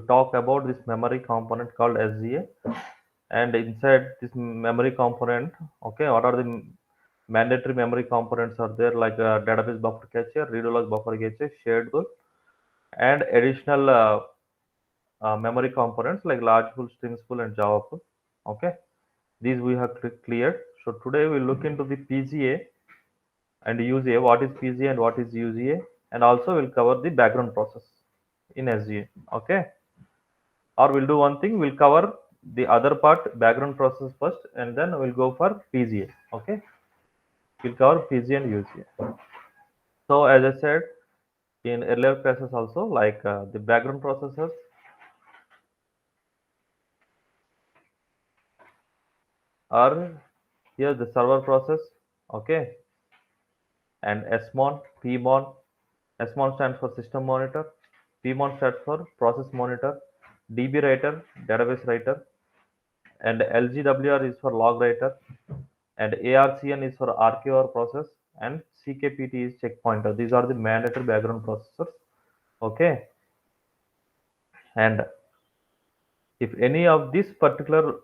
talk about this memory component called SGA, and inside this memory component, okay, what are the mandatory memory components are there, like database buffer cache, read-only buffer cache, shared goal, and additional memory components like large pool, strings pool, and Java pool. Okay, these we have cleared. So today we'll look into the PGA and UGA, what is PGA and what is UGA, and also we'll cover the background process in SGA. Okay, or we'll do one thing, we'll cover the other part, background process first, and then we'll go for PGA. Okay, we'll cover PGA and UGA. So as I said in earlier classes also, like the background processes are here the server process, okay, and SMON, PMON. SMON stands for system monitor, PMON stands for process monitor, DB writer, database writer, and LGWR is for log writer, and ARCN is for archiver process, and CKPT is check pointer. These are the mandatory background processors, okay. And if any of this particular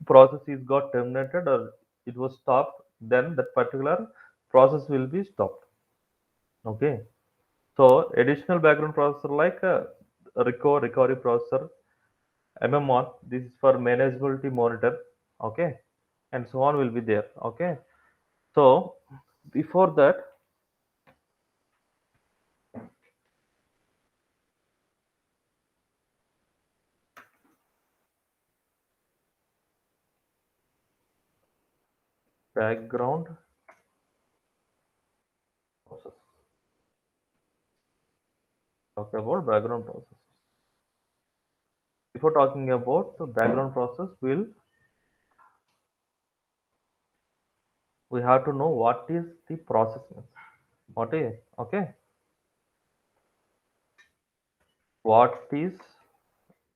process is got terminated or it was stopped, then that particular process will be stopped, okay. So additional background processor like recovery processor, MMON, this is for manageability monitor, okay, and so on will be there, okay. So before that, background process. Talk about background process. Before talking about the background process, we have to know what is the process means. What is, okay? What is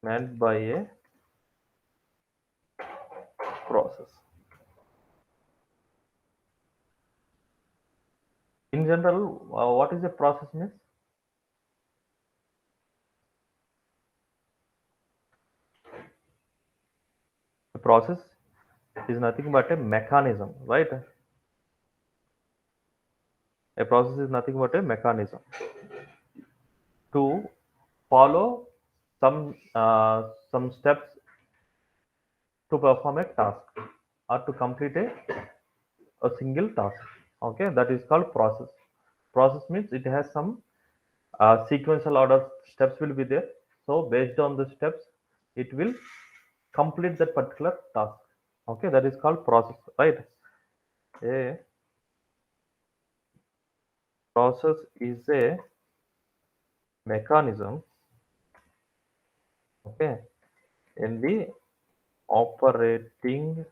meant by a process? In general, what is a process means? A process is nothing but a mechanism, right? A process is nothing but a mechanism to follow some steps to perform a task or to complete a single task. Okay, that is called process. Process means it has some sequential order steps will be there. So based on the steps, it will complete that particular task. Okay, that is called process, right? A process is a mechanism, okay, in the operating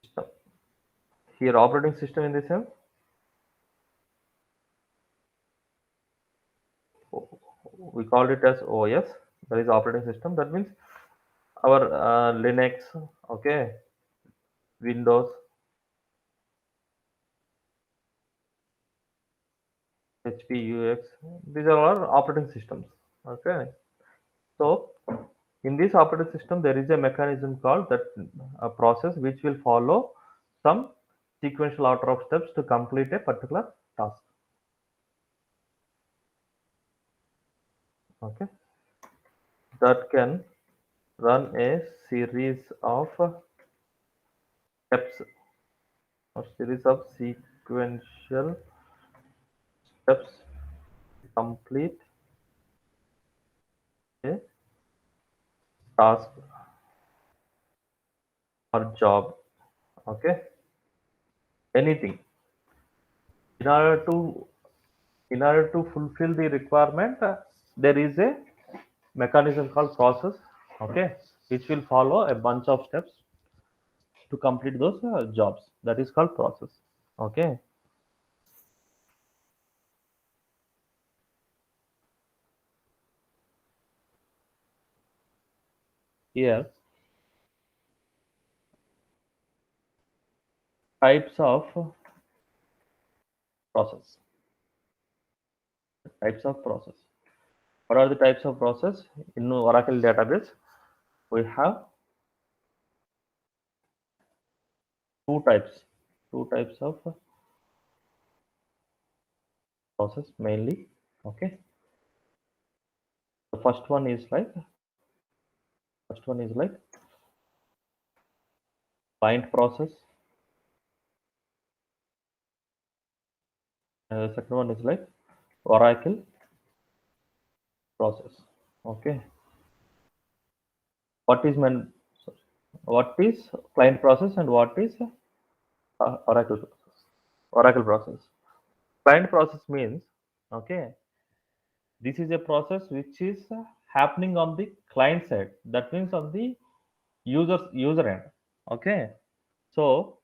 system. Here, operating system in this sense, we call it as OS, that is operating system. That means our Linux, okay, Windows, HP, UX, these are all operating systems. Okay, so in this operating system, there is a mechanism called that a process which will follow some sequential order of steps to complete a particular task. Okay, that can run a series of steps, or series of sequential steps to complete a task or job. Okay, anything in order to fulfill the requirement, there is a mechanism called process, okay, which will follow a bunch of steps to complete those jobs. That is called process. Okay, here types of process. Types of process. What are the types of process in Oracle database? We have two types, two types of process mainly. Okay, the first one is like client process, and the second one is like Oracle process. Okay, what is man? What is client process and what is Oracle process? Oracle process. Client process means, okay, this is a process which is happening on the client side. That means on the user end. Okay, so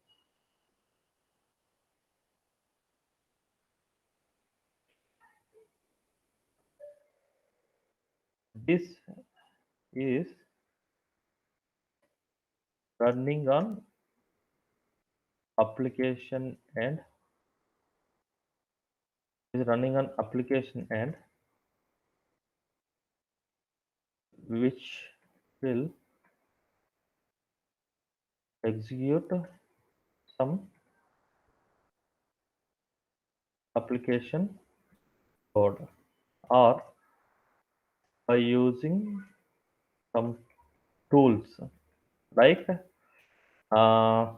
this is running on application end is running on application end, which will execute some application code, or by using some tools like uh,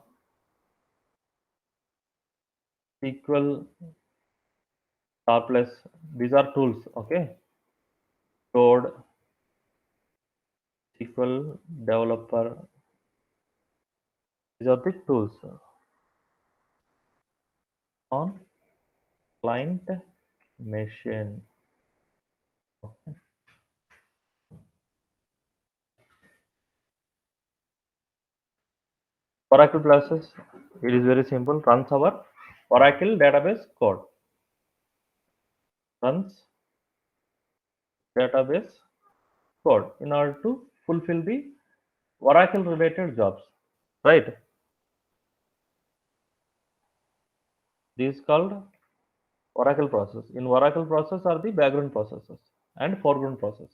SQL plus. These are tools. Okay, code SQL developer. These are the tools on client machine. Oracle process, it is very simple, runs our Oracle database code, runs database code in order to fulfill the Oracle related jobs, right? This is called Oracle process. In Oracle process are the background processes and foreground process.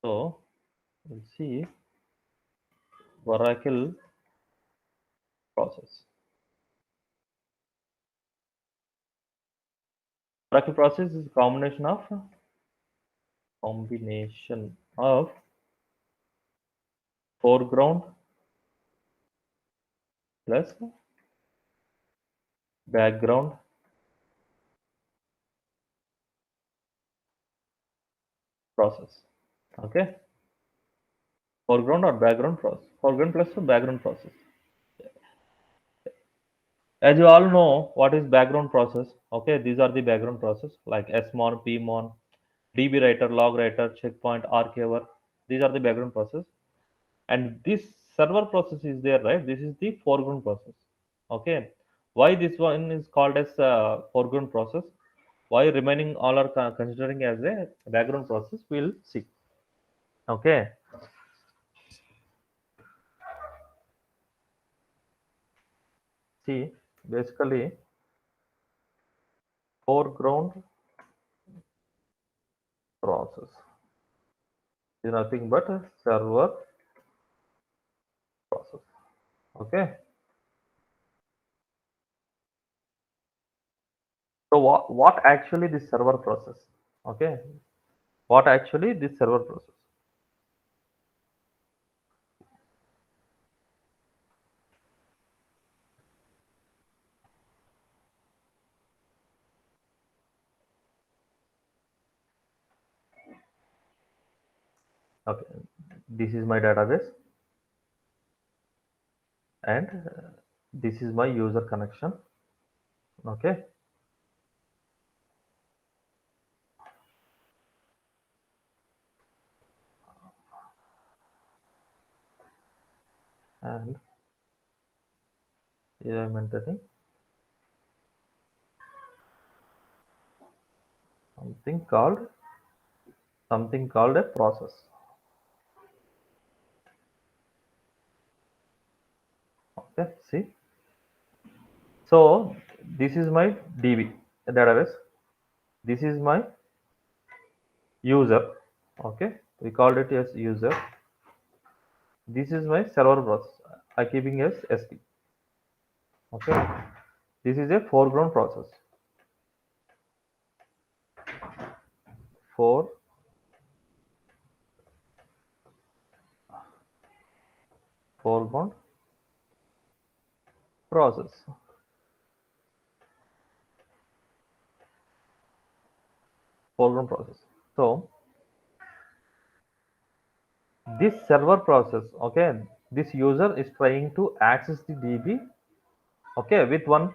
So we'll see Oracle process. Oracle process is a combination of foreground plus background process. Okay, foreground or background process. Foreground plus background process. As you all know, what is background process? Okay, these are the background process like smon, pmon, db writer, log writer, checkpoint, archiver. These are the background process, and this server process is there, right? This is the foreground process. Okay, why this one is called as foreground process? Why remaining all are considering as a background process? We'll see. Okay, see, basically foreground process is nothing but a server process. Okay, so what actually this server process? Okay, what actually this server process? Okay, this is my database, and this is my user connection. Okay, and here I'm entering something called a process. Okay, see, So this is my DB database. This is my user. Okay, we called it as user. This is my server process. I keeping as SD. Okay, this is a foreground process. For foreground process. Foreground process. So this server process, okay, this user is trying to access the DB, okay, with one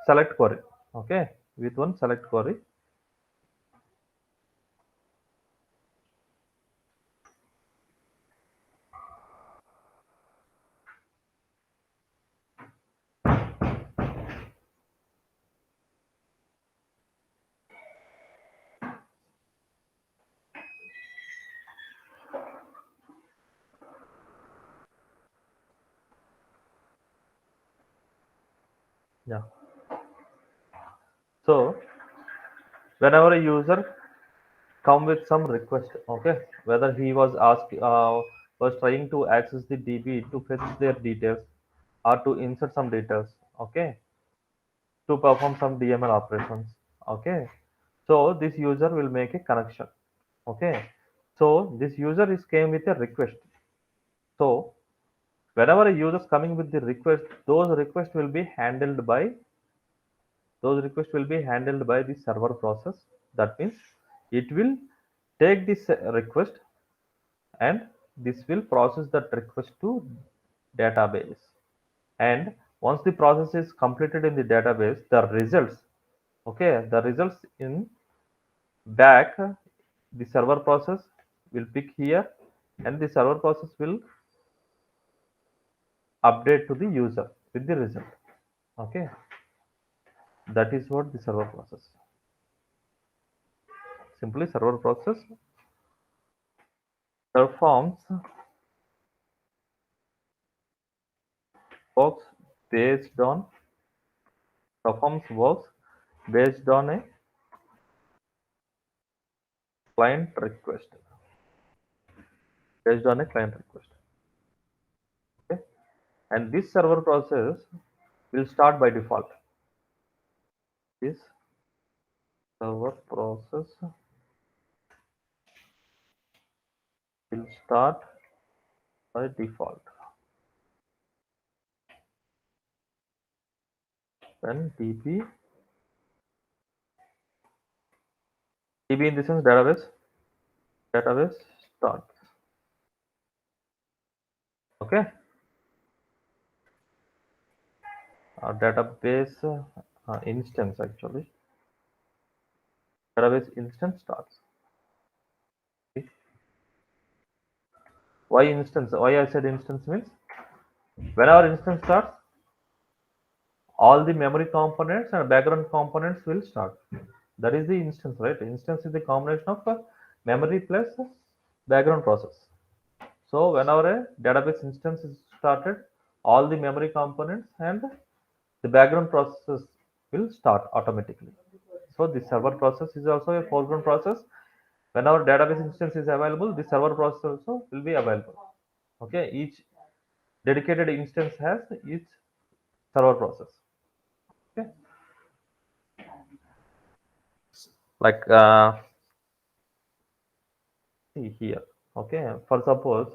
select query, okay, with one select query. Yeah. So whenever a user come with some request, okay, whether he was was trying to access the DB to fetch their details or to insert some details, okay, to perform some DML operations, okay. So this user will make a connection, okay. So this user is came with a request. So whenever a user is coming with the request, those requests will be handled by the server process. That means it will take this request, and this will process that request to database. And once the process is completed in the database, the results, okay, the results in back, the server process will pick here, and the server process will update to the user with the result. Okay, that is what the server process. Simply server process performs works based on works based on a client request. Based on a client request. Okay, and this server process will start by default. This server process will start by default when DB in this sense database starts. Okay, database instance actually. Database instance starts. Okay. Why instance? Why I said instance means whenever instance starts, all the memory components and background components will start. That is the instance, right? Instance is the combination of memory plus background process. So whenever a database instance is started, all the memory components and the background processes will start automatically. So the server process is also a foreground process. Whenever database instance is available, the server process also will be available. Okay, each dedicated instance has its server process. Okay, like see here. Okay, for suppose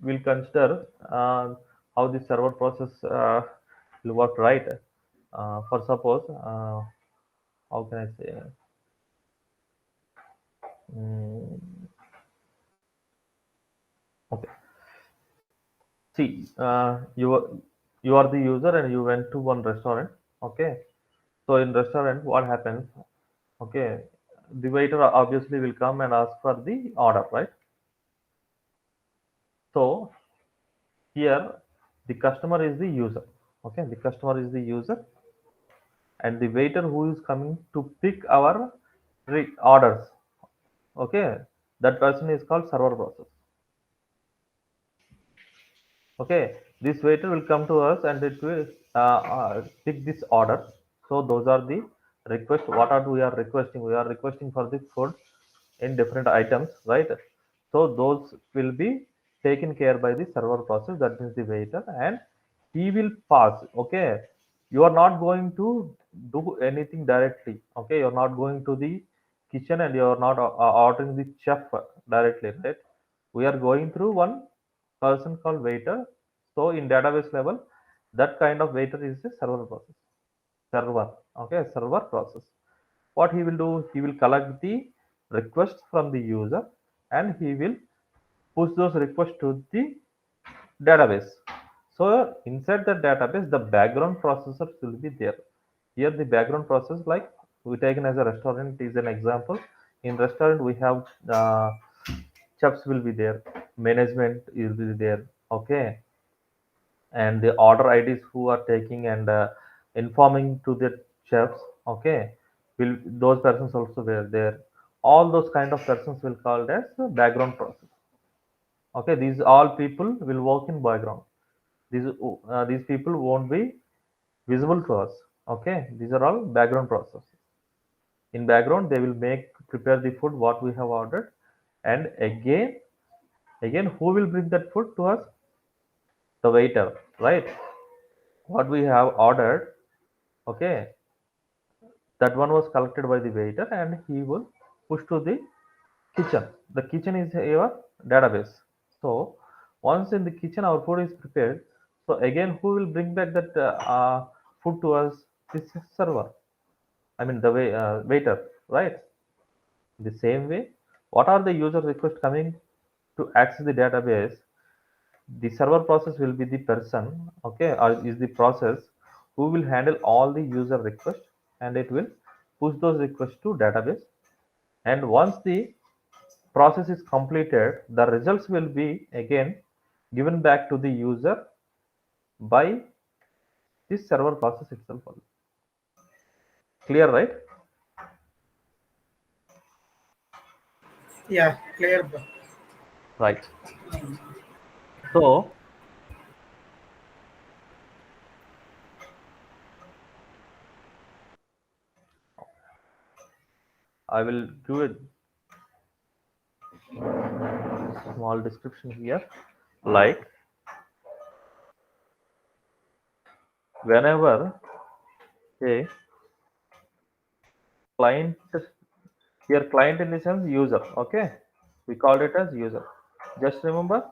we'll consider how the server process will work, right? For suppose, how can I say? Mm, okay, see, you are the user and you went to one restaurant. Okay, so in restaurant, what happens? Okay, the waiter obviously will come and ask for the order, right? So here, the customer is the user. Okay, the customer is the user, and the waiter who is coming to pick our orders. Okay, that person is called server process. Okay, This waiter will come to us and it will pick this order. So those are the request. What are we are requesting? We are requesting for the food in different items, right? So those will be taken care by the server process, that means the waiter, and he will pass. Okay, you are not going to do anything directly. Okay, you are not going to the kitchen and you are not ordering the chef directly, right? We are going through one person called waiter. So in database level, that kind of waiter is the server process. Server, okay, server process. What he will do, he will collect the requests from the user and he will push those requests to the database. So inside the database, the background processors will be there. Here the background process, like we taken as a restaurant is an example. In restaurant we have chefs will be there, management will be there, okay, and the order IDs who are taking and informing to the chefs, okay, will those persons also were there. All those kind of persons will called as the background process. Okay, these all people will work in background. These people won't be visible to us. Okay, these are all background processes. In background, they will make prepare the food what we have ordered, and again who will bring that food to us? The waiter, right? What we have ordered, okay, that one was collected by the waiter and he will push to the kitchen. The kitchen is your database. So once in the kitchen our food is prepared, so again who will bring back that food to us? This is server, I mean the waiter, right? The same way, what are the user requests coming to access the database? The server process will be the person, okay, or is the process who will handle all the user requests, and it will push those requests to database. And once the process is completed, the results will be again given back to the user by this server process itself only. Clear, right? Yeah, clear, bro. Right. So I will do a small description here, like whenever a client, here client in the sense user, okay, we called it as user. Just remember,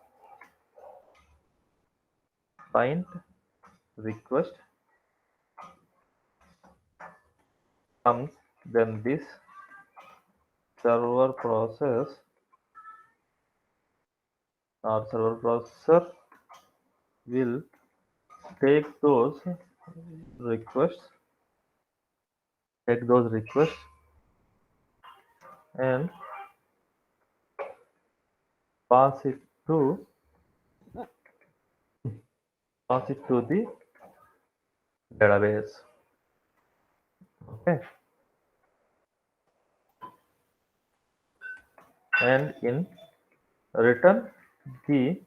client request comes, then this server process or server processor will take those requests, take those requests and pass it to the database. Okay, and in return, the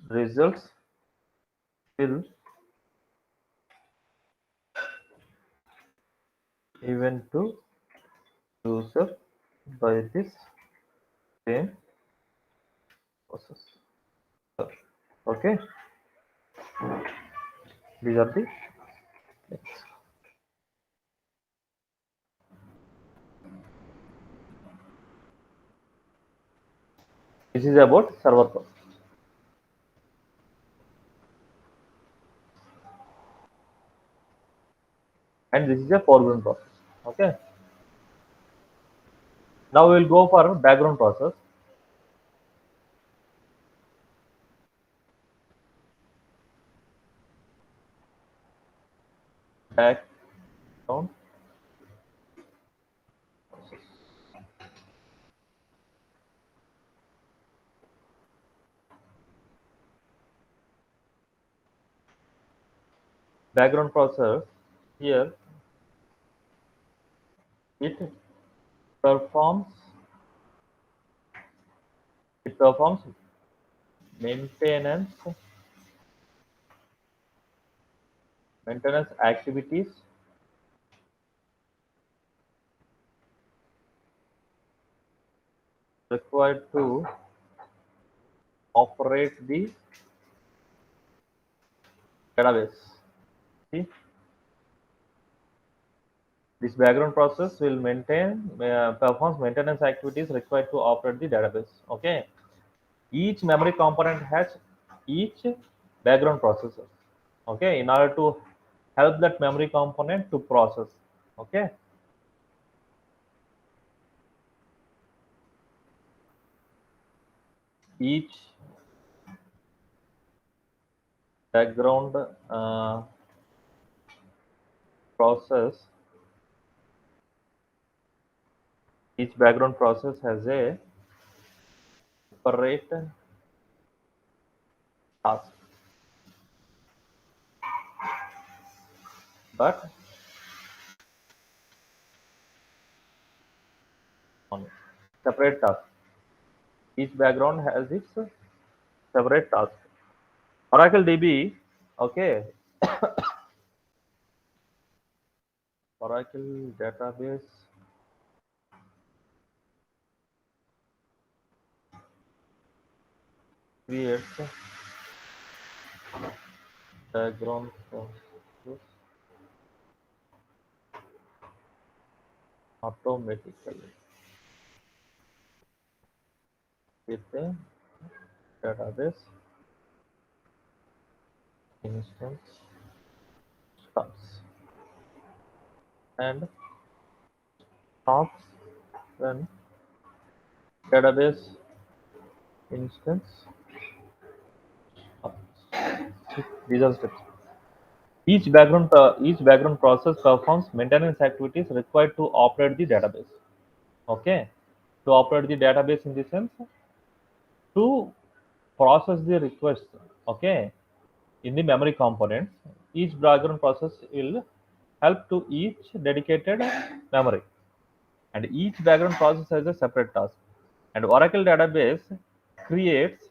results will even to user by this same process. Okay, these are the things. This is about server process, and this is a foreground process. Okay, now we will go for background process. Background process. Background process, here it performs it performs maintenance activities required to operate the database. See, this background process will performs maintenance activities required to operate the database. Okay, each memory component has each background processor. Okay, in order to help that memory component to process. Okay, each background process each background process has a separate task, but on separate task. Each background has its separate task. Oracle DB, okay, Oracle database creates background process automatically with a database instance starts and stops when database instance stops. These are steps. Each background process performs maintenance activities required to operate the database. Okay, to operate the database in the sense to process the request. Okay, in the memory components, each background process will help to each dedicated memory, and each background process has a separate task. And creates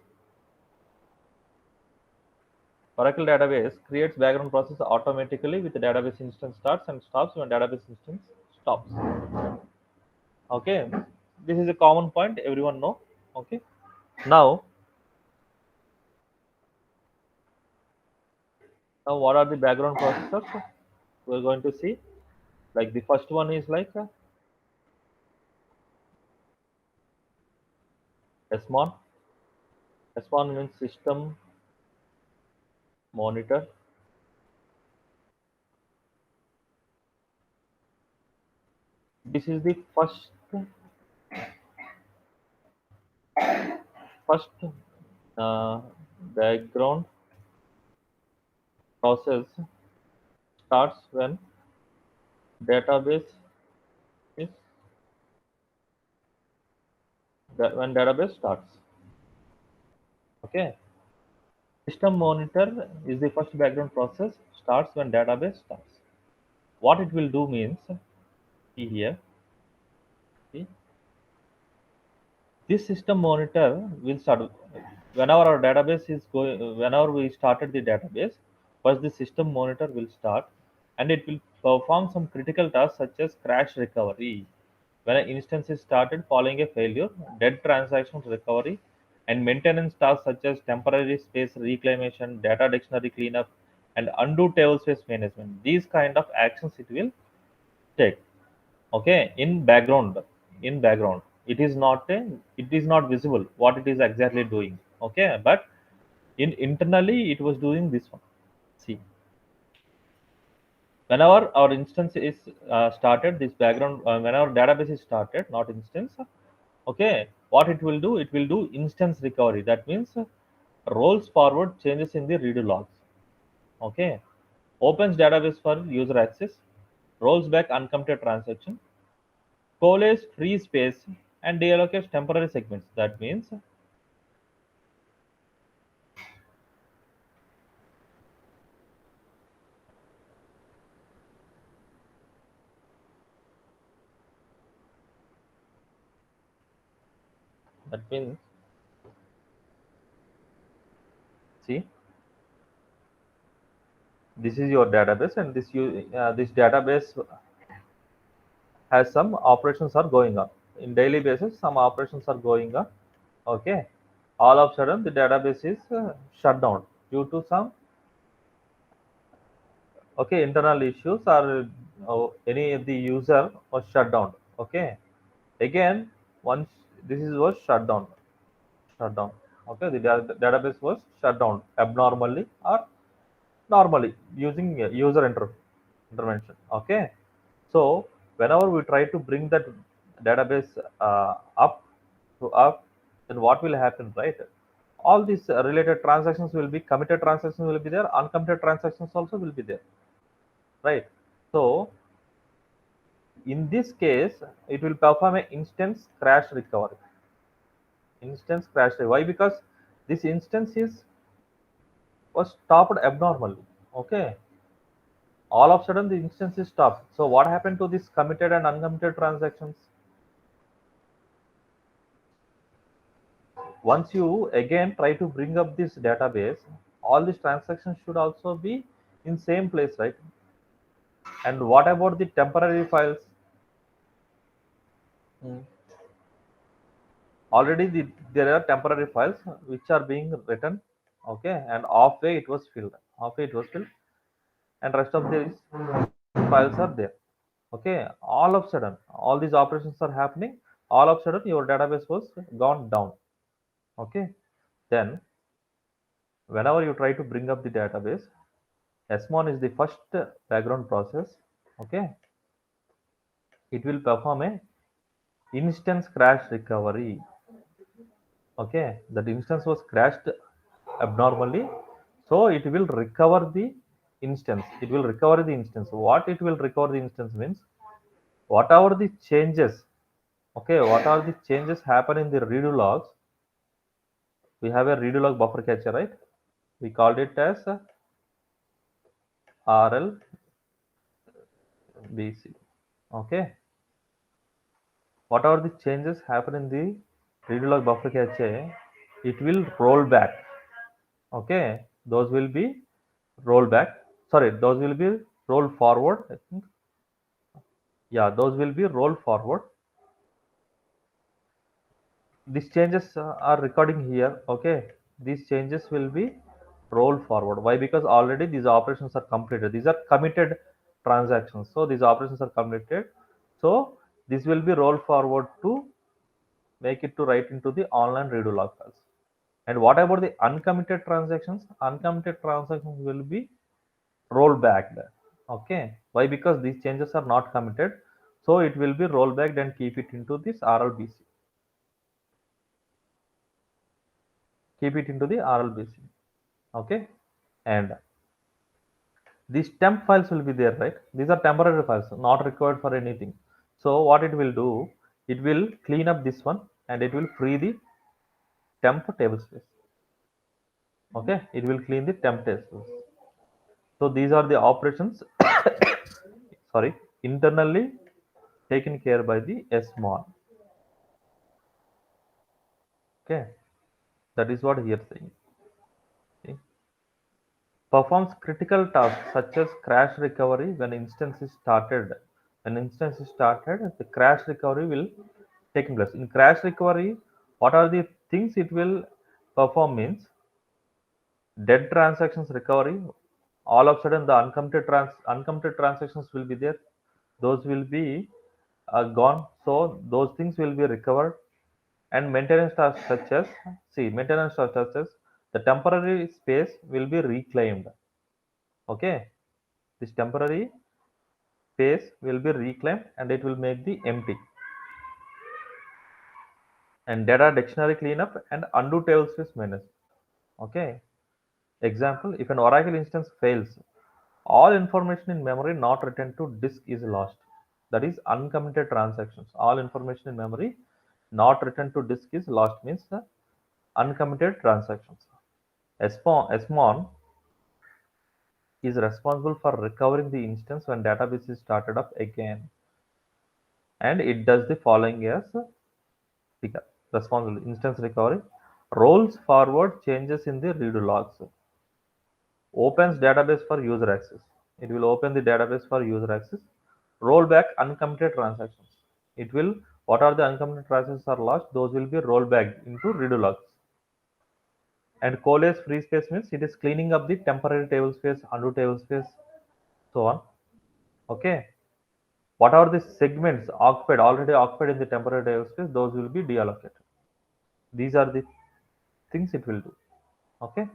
Oracle database creates background process automatically with the database instance starts and stops when database instance stops. Okay, this is a common point everyone know. Okay, now what are the background processors we're going to see? Like the first one is like SMON. SMON means system monitor. This is the first uh, background process starts database is when database starts. Okay, system monitor is the first background process starts when database starts. What it will do means, see here, see, this system monitor will start whenever our database is going. Whenever we started the database, first the system monitor will start, and it will perform some critical tasks such as crash recovery. When an instance is started following a failure, dead transactions recovery, and maintenance tasks such as temporary space reclamation, data dictionary cleanup, and undo table space management. These kind of actions it will take. Okay, in background it is not visible what it is exactly doing. Okay, but in internally it was doing this one. See, whenever our instance is started, this background whenever database is started, not instance. Okay, what it will do instance recovery. That means rolls forward changes in the redo logs. Okay, opens database for user access, rolls back uncommitted transaction, collates free space, and deallocates temporary segments. That means that means See, this is your database, and this database has some operations are going on in daily basis. Some operations are going on. Okay, all of a sudden the database is shut down due to some internal issues, or any of the user was shut down. Okay, again, once this is was shut down. Okay, the database was shut down abnormally or normally using intervention. Okay, so whenever we try to bring that database up, then what will happen, right? All these related transactions will be committed transactions will be there, uncommitted transactions also will be there, right? So in this case, it will perform an instance crash recovery. Instance crash recovery. Why? Because this instance is was stopped abnormally. Okay, all of a sudden the instance is stopped. So what happened to this committed and uncommitted transactions? Once you again try to bring up this database, all these transactions should also be in same place, right? And what about the temporary files? Hmm. Already there are temporary files which are being written. Okay, and halfway it was filled. Halfway it was filled, and rest of these files are there. Okay, all of a sudden all these operations are happening. All of a sudden your database was gone down. Okay, then whenever you try to bring up the database, SMON is the first background process. Okay, it will perform a instance crash recovery. Okay, that instance was crashed abnormally, so it will recover the instance. It will recover the instance. What it will recover the instance means, whatever the changes, okay, what are the changes happen in the redo logs? We have a redo log buffer cache, right? We called it as RLBC. Okay, whatever the changes happen in the redo log buffer cache, it will roll back. Okay, those will be roll back. Sorry, those will be roll forward. I think, yeah, those will be roll forward. These changes are recording here. Okay, these changes will be roll forward. Why? Because already these operations are completed. These are committed transactions, so these operations are completed. So this will be roll forward to make it to write into the online redo log files. And what about the uncommitted transactions? Uncommitted transactions will be rollbacked. Okay, why? Because these changes are not committed, so it will be rollbacked and keep it into this RLBC. Keep it into the RLBC. Okay, and these temp files will be there, right? These are temporary files, not required for anything. So what it will do, it will clean up this one and it will free the temp table space. Okay, it will clean the temp table. So these are the operations sorry, internally taken care by the SMON. Okay, that is what here saying. Okay. Performs critical tasks such as crash recovery when instance is started. When instance is started, the crash recovery will take place. In crash recovery, what are the things it will perform means dead transactions recovery. All of a sudden, the uncommitted transactions will be there. Those will be gone. So those things will be recovered. And maintenance tasks such as, maintenance tasks such as the temporary space will be reclaimed. Okay, this temporary space will be reclaimed and it will make the empty. And data dictionary cleanup and undo table space maintenance. Okay, example, if an Oracle instance fails, all information in memory not written to disk is lost. That is uncommitted transactions. All information in memory not written to disk is lost means uncommitted transactions. SMON is responsible for recovering the instance when database is started up again. And it does the following as responsible instance recovery, rolls forward changes in the redo logs. Opens database for user access. It will open the database for user access. Roll back uncommitted transactions. It will, what are the uncommitted transactions are lost, those will be rolled back into redo logs. And coalesce free space means it is cleaning up the temporary table space, undo table space, so on. Okay. What are the segments occupied, already occupied in the temporary table space, those will be deallocated. These are the things it will do. Okay.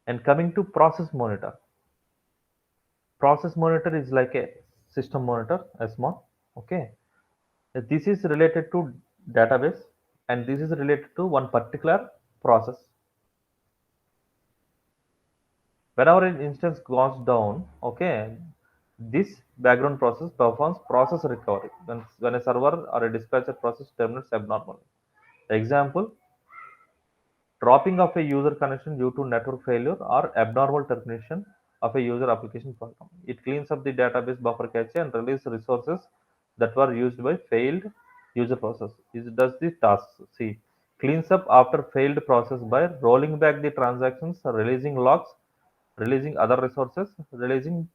And coming to process monitor. Process monitor is like a system monitor, a small. Okay. This is related to database and this is related to one particular process. Whenever an instance goes down, okay, this background process performs process recovery when a server or a dispatcher process terminates abnormally. Example, dropping of a user connection due to network failure or abnormal termination of a user application program. It cleans up the database buffer cache and releases resources that were used by failed user process. It does the task. See, cleans up after failed process by rolling back the transactions, releasing logs, releasing other resources, releasing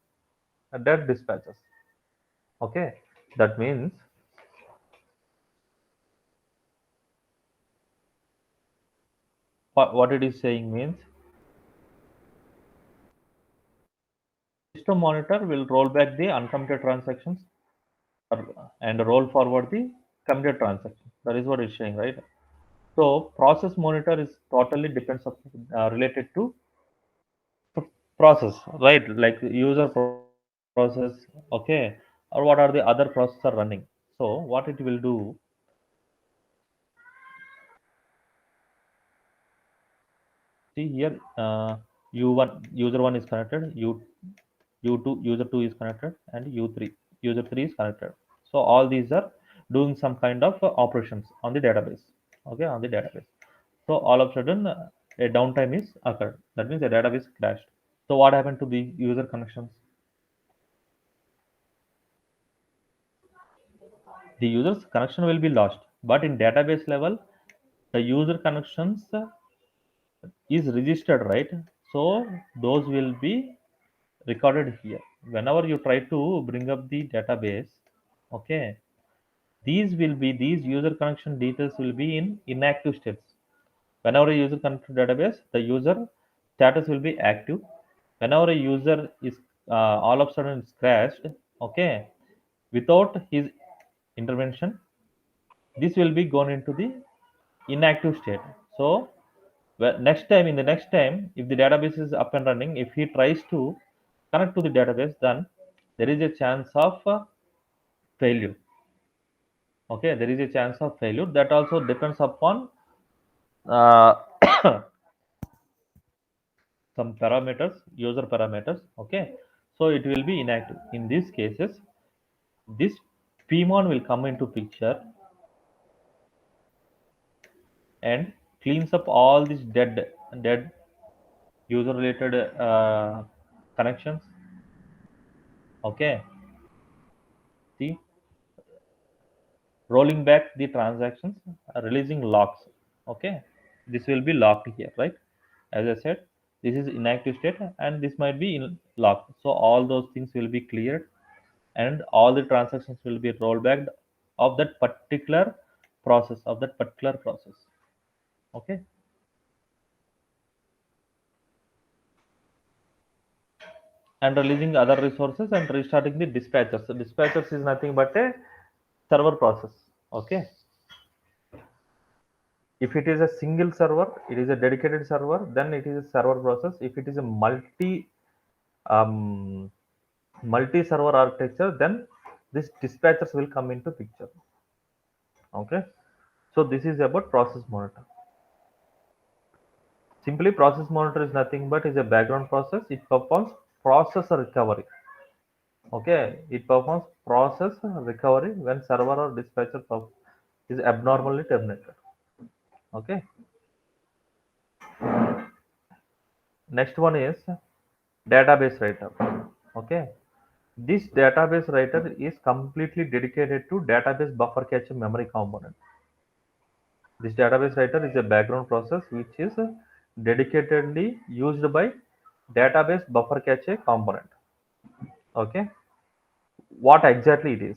dead dispatches. Okay, that means what it is saying means system monitor will roll back the uncommitted transactions and roll forward the committed transaction. That is what it's saying, right? So process monitor is totally depends on related to process, right? Like user process, okay, or what are the other processes are running. So what it will do, see here, u1 user one is connected, u2 user two is connected, and u3 user three is connected. So all these are doing some kind of operations on the database. Okay, on the database. So all of a sudden, a downtime is occurred. That means the database crashed. So what happened to the user connections? The user's connection will be lost, but in database level, the user connections is registered, right? So those will be recorded here. Whenever you try to bring up the database, okay, these user connection details will be in inactive states. Whenever a user connects to database, the user status will be active. Whenever a user is all of a sudden is crashed, okay, without his intervention, this will be gone into the inactive state. So next time, in the next time, if the database is up and running, if he tries to connect to the database, then there is a chance of failure. Okay, there is a chance of failure. That also depends upon uh, some parameters, user parameters. Okay, so it will be inactive. In these cases, this pmon will come into picture and cleans up all these dead user related connections. Okay, see, rolling back the transactions, releasing locks. Okay, this will be locked here, right? As I said, this is inactive state and this might be in locked. So all those things will be cleared and all the transactions will be rolled back of that particular process. Okay, and releasing other resources and restarting the dispatchers. So dispatchers is nothing but a server process. Okay, if it is a single server, it is a dedicated server, then it is a server process. If it is a um, multi server architecture, then this dispatchers will come into picture. Okay, so this is about process monitor. Simply process monitor is nothing but is a background process. It performs process recovery. Okay, it performs process recovery when server or dispatcher is abnormally terminated. Okay, next one is database writer. Okay, this database writer is completely dedicated to database buffer cache memory component. This database writer is a background process which is dedicatedly used by database buffer cache component. Okay, what exactly it is?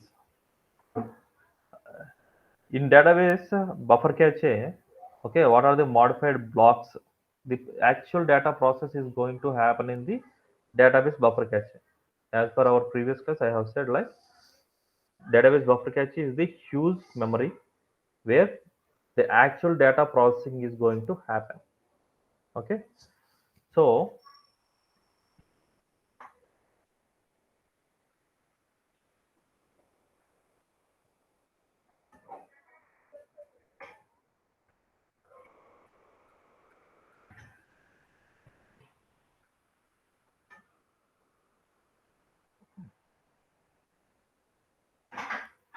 In database buffer cache, okay, what are the modified blocks? The actual data process is going to happen in the database buffer cache. As per our previous class, I have said like database buffer cache is the huge memory where the actual data processing is going to happen. Okay, so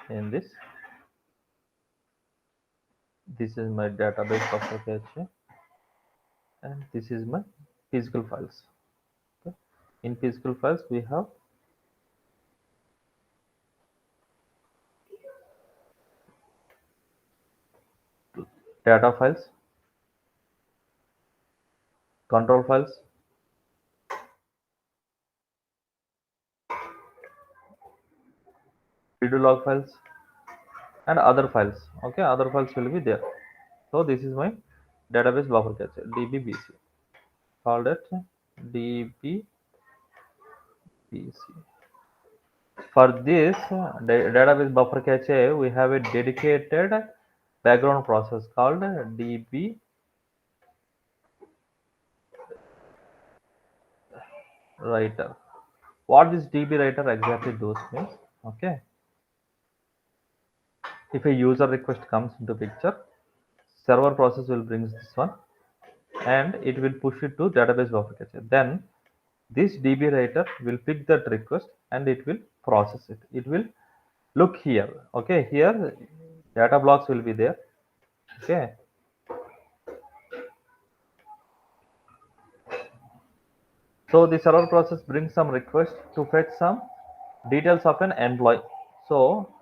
in this is my database buffer cache, and this is my physical files. Okay. In physical files, we have data files, control files, video log files, and other files. Okay, other files will be there. So this is my database buffer cache, DBBC, called it DBBC. For this database buffer cache, we have a dedicated background process called DB writer. What this DB writer exactly does means, okay, if a user request comes into picture, server process will bring this one and it will push it to database buffer cache. Then this DB writer will pick that request and it will process it. It will look here. Okay, here data blocks will be there. Okay, so the server process brings some request to fetch some details of an employee. So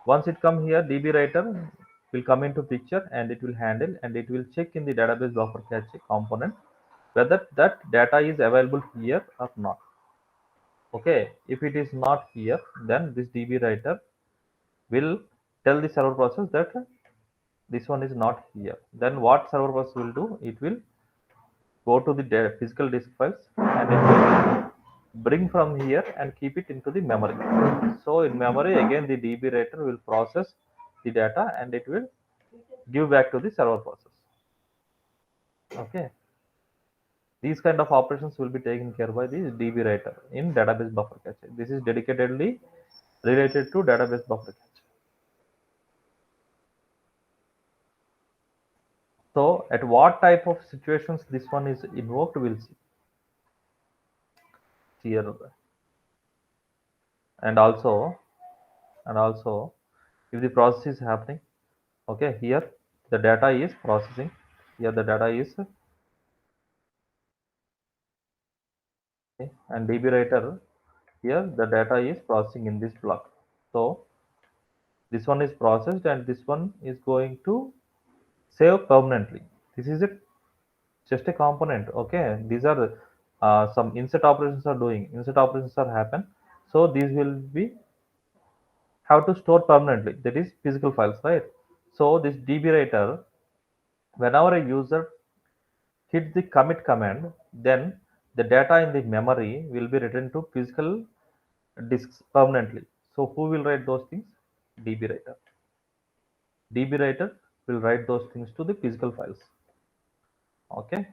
once it come here, DB writer will come into picture and it will handle and it will check in the database buffer cache component whether that data is available here or not. Okay, if it is not here, then this DB writer will tell the server process that this one is not here. Then what server process will do? It will go to the physical disk files and it will bring from here and keep it into the memory. So in memory again the DB writer will process the data and it will give back to the server process. Okay, these kind of operations will be taken care by the DB writer in database buffer cache. This is dedicatedly related to database buffer cache. So at what type of situations this one is invoked, we'll see here. And also if the process is happening, okay, here the data is processing, here the data is okay, and DB writer here the data is processing in this block. So this one is processed and this one is going to save permanently. This is it, just a component. Okay, these are some insert operations are doing, insert operations are happen, so these will be have to store permanently, that is physical files, right? So this DB writer, whenever a user hit the commit command, then the data in the memory will be written to physical disks permanently. So who will write those things? DB writer. DB writer will write those things to the physical files. Okay.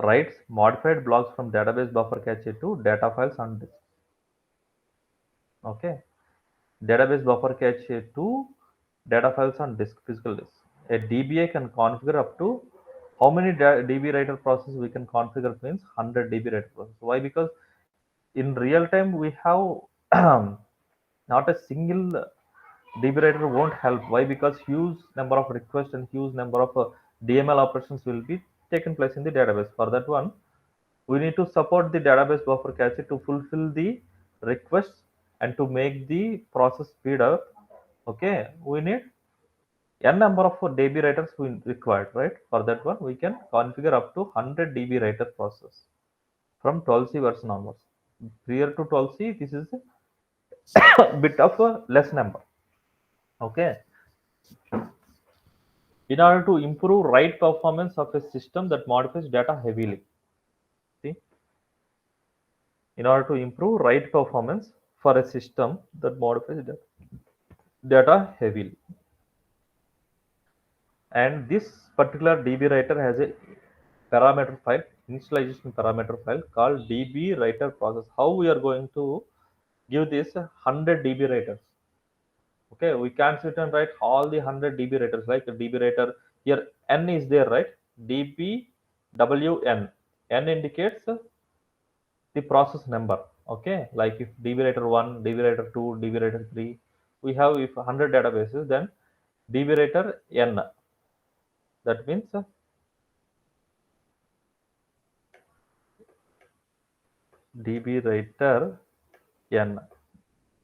Writes modified blocks from database buffer cache to data files on disk. Okay. Database buffer cache to data files on disk, physical disk. A DBA can configure up to how many DB writer process we can configure means 100 DB writer process. Why? Because in real time we have not a single DB writer won't help. Why? Because huge number of requests and huge number of DML operations will be taken place in the database. For that one, we need to support the database buffer cache to fulfill the requests and to make the process speed up. Okay, we need n number of DB writers we required, right? For that one, we can configure up to 100 DB writer process from 12c version onwards. Prior to 12c, this is a bit of a less number. Okay. In order to improve write performance of a system that modifies data heavily. See, in order to improve write performance for a system that modifies data heavily. And this particular DB writer has a parameter file, initialization parameter file called DB writer process. How we are going to give this 100 DB writers? Okay, we can't sit and write all the 100 DB writers like a DB writer here. N is there, right? DB WN. N indicates the process number. Okay, like if DB writer 1, DB writer 2, DB writer 3, we have if 100 databases, then DB writer N. That means DB writer N.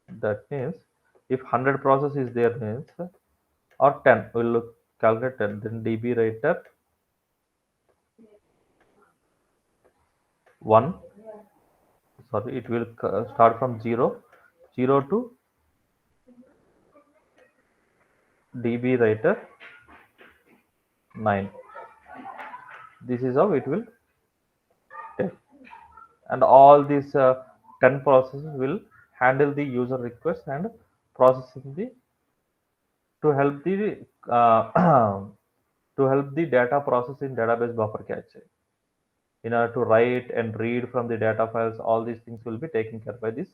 That means if 100 process is there means or 10, we'll look calculate 10, then DB writer 1, sorry, it will start from 0, 0 to DB writer 9. This is how it will take. And all these 10 processes will handle the user request and processing the to help the to help the data process in database buffer cache. In order to write and read from the data files, all these things will be taken care by this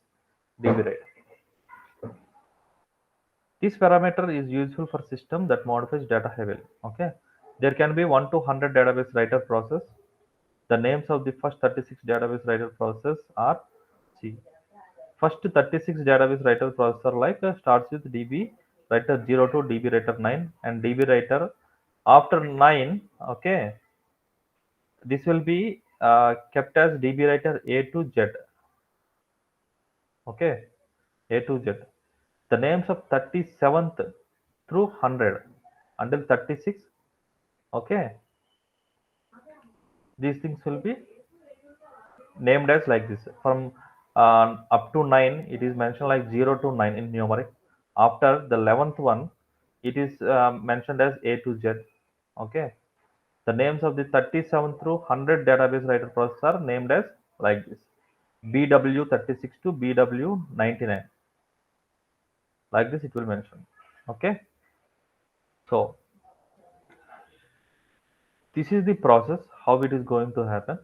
DB writer. This parameter is useful for system that modifies data heavily. Okay, there can be 1 to 100 database writer process. The names of the first 36 database writer process are C. First 36 database writer processor like starts with DB writer 0 to DB writer 9 and DB writer after 9. Okay, this will be kept as DB writer A to Z. Okay, A to Z. The names of 37th through 100 until 36. Okay, these things will be named as like this. From up to 9, it is mentioned like 0 to 9 in numeric. After the 11th one, it is mentioned as A to Z. Okay, the names of the 37 through 100 database writer process are named as like this: BW36 to BW99. Like this, it will mention. Okay, so this is the process how it is going to happen.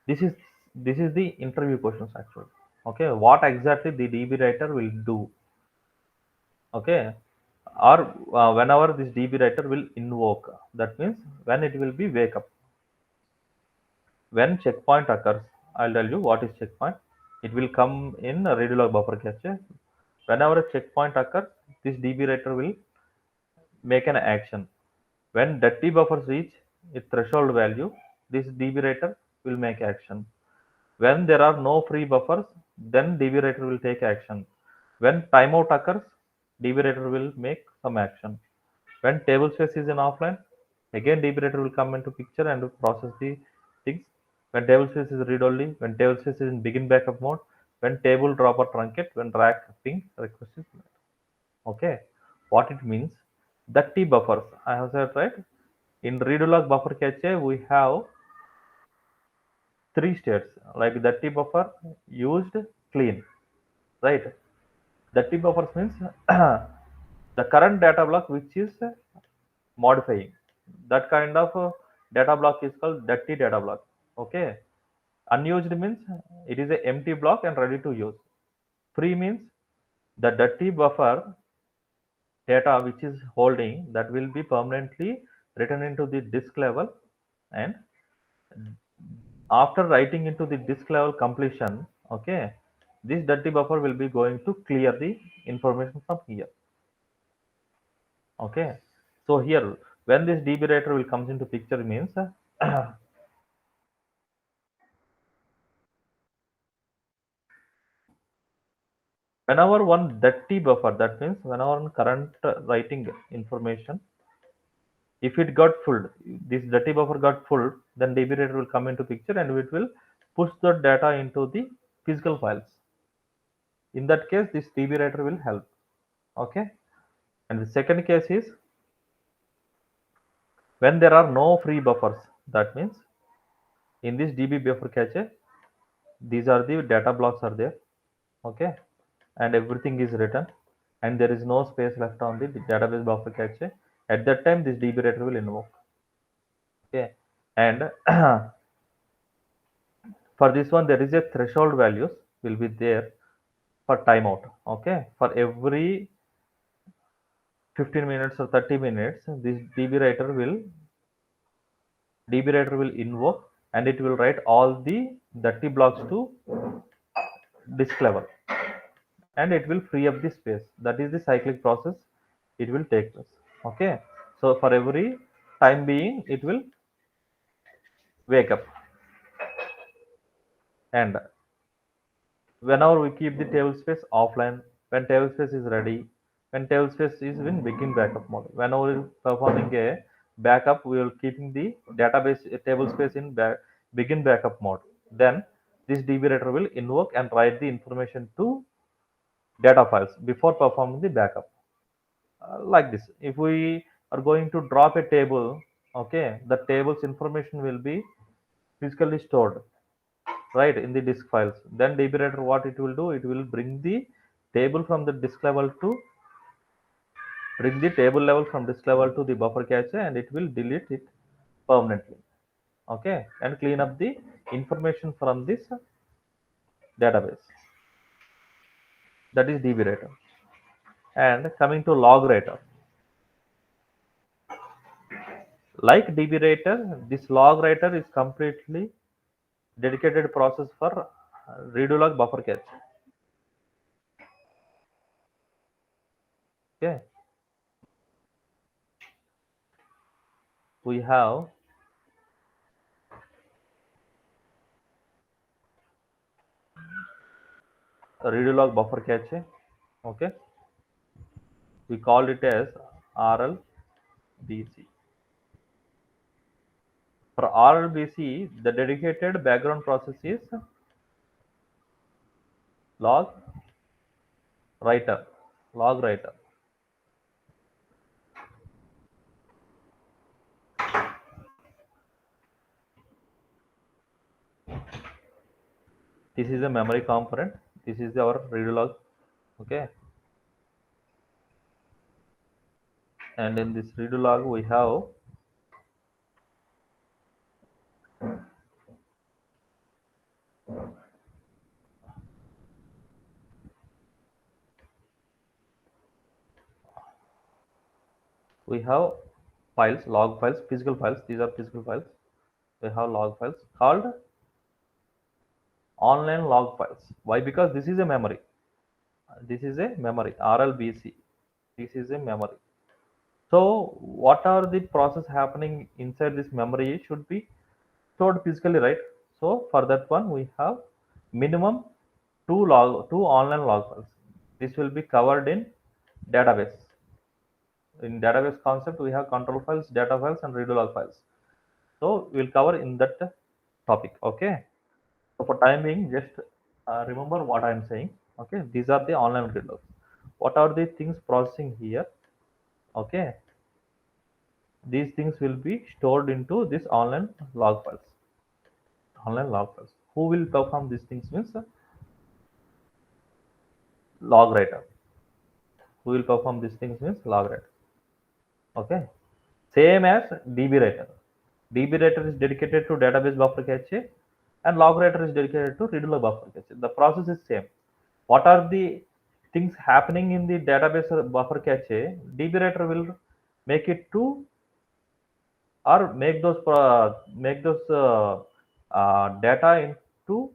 This is the interview questions actually. Okay, what exactly the DB writer will do? Okay, or whenever this DB writer will invoke, that means when it will be wake up. When checkpoint occurs, I'll tell you what is checkpoint. It will come in a redo log buffer cache. Whenever a checkpoint occurs, this DB writer will make an action. When dirty buffers reach its threshold value, this DB writer will make action. When there are no free buffers, then DB writer will take action. When timeout occurs, DB writer will make some action. When table space is in offline, again DB writer will come into picture and process the things. When table space is read only, when table space is in begin backup mode, when table drop or truncate, when RAC ping request is met. Okay, what it means? Dirty buffers. I have said right. In redo log buffer cache, we have three states like dirty buffer, used, clean. Right. Dirty buffers means the current data block which is modifying. That kind of data block is called dirty data block. Okay. Unused means it is a empty block and ready to use. Free means the dirty buffer data which is holding that will be permanently written into the disk level, and after writing into the disk level completion, okay, this dirty buffer will be going to clear the information from here. Okay, so here when this DB writer will comes into picture means whenever one dirty buffer, that means whenever one current writing information If it got full, this dirty buffer got full, then DB writer will come into picture and it will push the data into the physical files. In that case, this DB writer will help. Okay. And the second case is when there are no free buffers. That means in this DB buffer cache, these are the data blocks are there. Okay. And everything is written and there is no space left on the database buffer cache. At that time, this DB writer will invoke. Okay. And for this one, there is a threshold values will be there for timeout. Okay. For every 15 minutes or 30 minutes, this DB writer will invoke and it will write all the dirty blocks to disk level and it will free up the space. That is the cyclic process. It will take place. Okay. So for every time being, it will wake up. And whenever we keep the table space offline, when table space is ready, when table space is in begin backup mode, whenever we're performing a backup, we will keeping the database table space in begin backup mode. Then this DB writer will invoke and write the information to data files before performing the backup. Like this, if we are going to drop a table, okay, the table's information will be physically stored right in the disk files. Then DB writer, what it will do, it will bring the table from the disk level to bring the table level from disk level to the buffer cache and it will delete it permanently. Okay, and clean up the information from this database. That is DB writer. And coming to log writer, like DB writer, this log writer is completely dedicated process for redo log buffer cache. Okay, we have a redo log buffer cache. Okay, we call it as RLBC. For RLBC, the dedicated background process is log writer. Log writer. This is a memory component. This is our redo log. Okay, and in this redo log we have files, log files, physical files. These are physical files. We have log files called online log files. Why? Because this is a memory. This is a memory. RLBC. This is a memory. So what are the process happening inside this memory should be stored physically, right? So for that one, we have minimum two online log files. This will be covered in database. In database concept, we have control files, data files, and redo log files. So we'll cover in that topic. Okay. So for time being, just remember what I'm saying. Okay. These are the online read logs. What are the things processing here? Okay. These things will be stored into this online log files. Online log files. Who will perform these things means log writer. Who will perform these things means log writer. Okay. Same as DB writer. DB writer is dedicated to database buffer cache and log writer is dedicated to read log buffer cache. The process is same. What are the things happening in the database buffer cache? DB writer will make it to or make those data into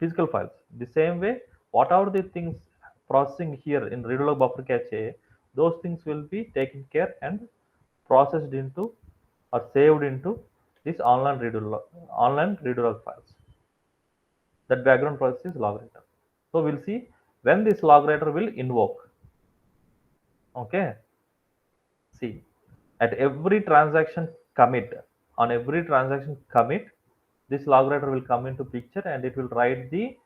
physical files. The same way, what are the things processing here in read log buffer cache? Those things will be taken care and processed into or saved into this online read log files. That background process is log writer. So we'll see when this log writer will invoke. Okay. See. At every transaction commit, on every transaction commit, this log writer will come into picture and it will write the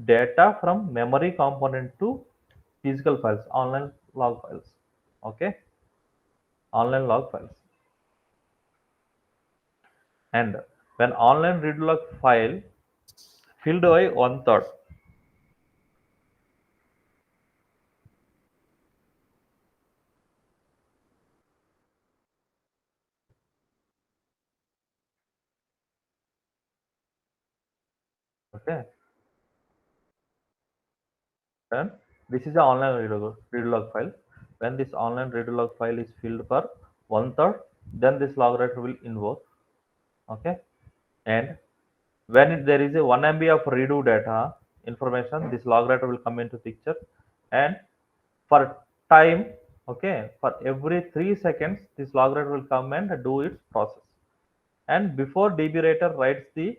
data from memory component to physical files, online log files. Okay, online log files. And when online read log file filled by one third, okay, then this is the online read log file. When this online read log file is filled for one third, then this log writer will invoke. Okay, and when there is a 1 MB of redo data information, this log writer will come into picture. And for time, okay, for every 3 seconds this log writer will come and do its process. And before DB writer writes the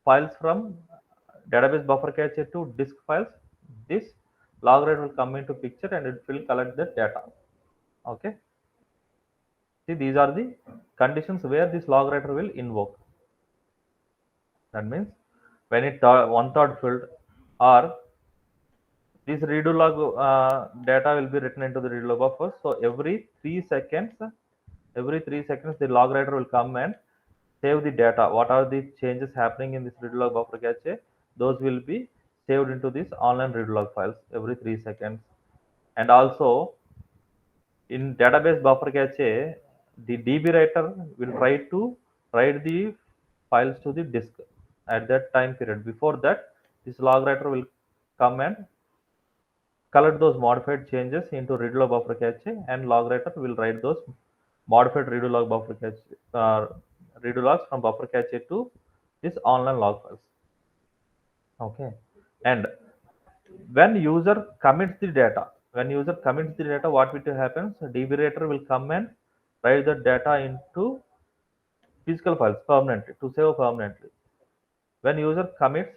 files from database buffer cache to disk files, this log writer will come into picture and it will collect the data. Okay, see, these are the conditions where this log writer will invoke. That means when it one third filled, or this redo log data will be written into the redo log buffer. So every 3 seconds, the log writer will come and save the data. What are the changes happening in this redo log buffer cache? Those will be saved into this online redo log files every 3 seconds. And also in database buffer cache, the DB writer will try to write the files to the disk at that time period. Before that, this log writer will come and collect those modified changes into read log buffer cache, and log writer will write those modified redo log buffer cache redo logs from buffer cache to this online log files. Okay, and when user commits the data, what will happen? So DB writer will come and write the data into physical files permanently to save permanently. When user commits,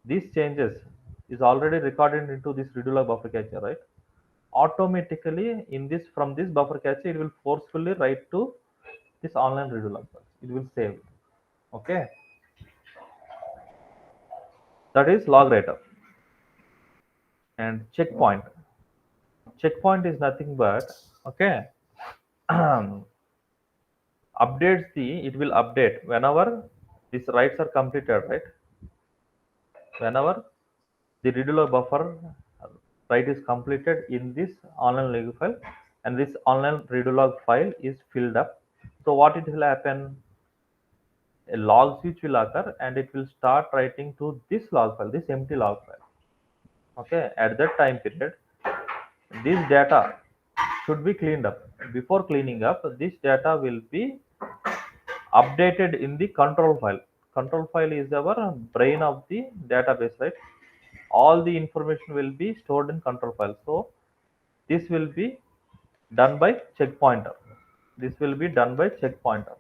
these changes is already recorded into this redo log buffer cache, right? Automatically in this, from this buffer cache, it will forcefully write to this online redo log file. It will save it. Okay, that is log writer. And checkpoint is nothing but, okay, updates the, it will update whenever these writes are completed, right? Whenever the redo log buffer write is completed in this online log file, and this online redo log file is filled up, so what it will happen, a log switch will occur and it will start writing to this log file, this empty log file. Okay, at that time period, this data should be cleaned up. Before cleaning up, this data will be updated in the control file. Control file is our brain of the database, right? All the information will be stored in control file. So this will be done by checkpointer. This will be done by checkpointer.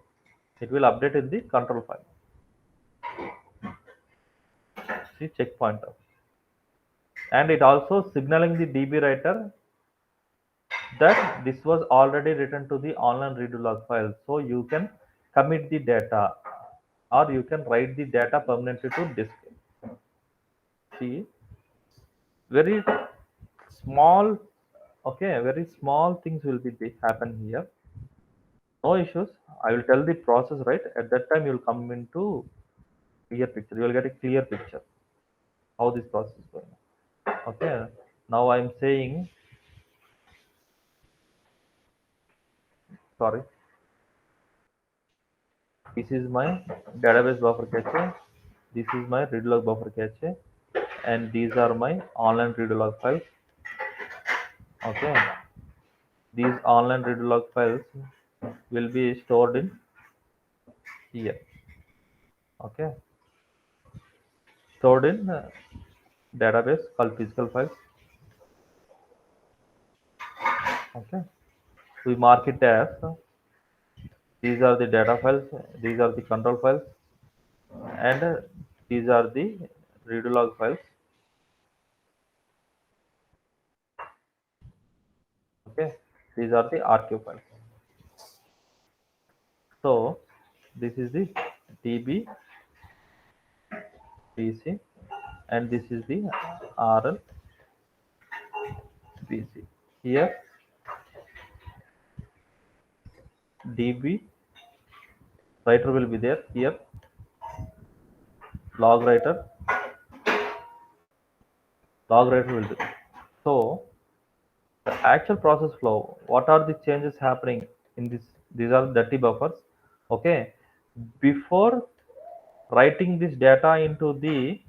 It will update in the control file. See, checkpointer. And it also signaling the DB writer that this was already written to the online redo log file. So you can commit the data, or you can write the data permanently to disk. See, very small, okay, very small things will be happen here. No issues. I will tell the process, right? At that time, you will come into clear picture. You will get a clear picture how this process is going. Okay. Now I am saying, sorry, this is my database buffer cache. This is my read log buffer cache, and these are my online read log files. Okay, these online read log files will be stored in here. Okay, stored in database called physical files. Okay, we mark it as these are the data files, these are the control files, and these are the read log files. Okay, these are the archive files. So this is the DB PC and this is the RL PC. Here DB writer will be there. Here log writer will be there. So the actual process flow, what are the changes happening in this? These are dirty buffers. Okay, before writing this data into the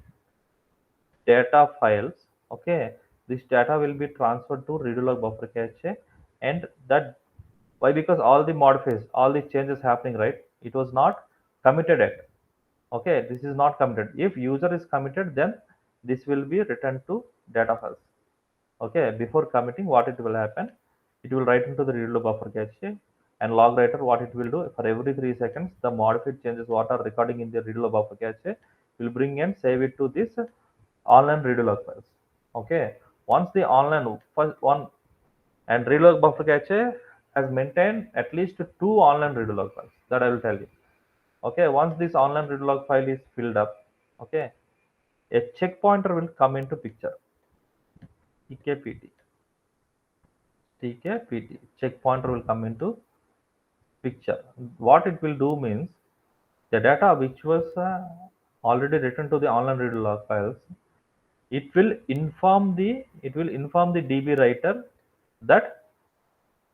data files, okay, this data will be transferred to redo log buffer cache. And that, why? Because all the modifiers, all the changes happening, right? It was not committed yet. Okay, this is not committed. If user is committed, then this will be returned to data files. Okay, before committing, what it will happen, it will write into the redo buffer cache. And log writer, what it will do, for every 3 seconds the modified changes what are recording in the redo buffer cache will bring and save it to this online redo log files. Okay, once the online first one, and redo log buffer cache has maintained at least 2 online redo log files, that I will tell you. Okay, once this online redo log file is filled up, okay, a check pointer will come into picture. TKPT. TKPT. Check pointer will come into picture. What it will do means the data which was already written to the online redo log files, it will inform the DB writer that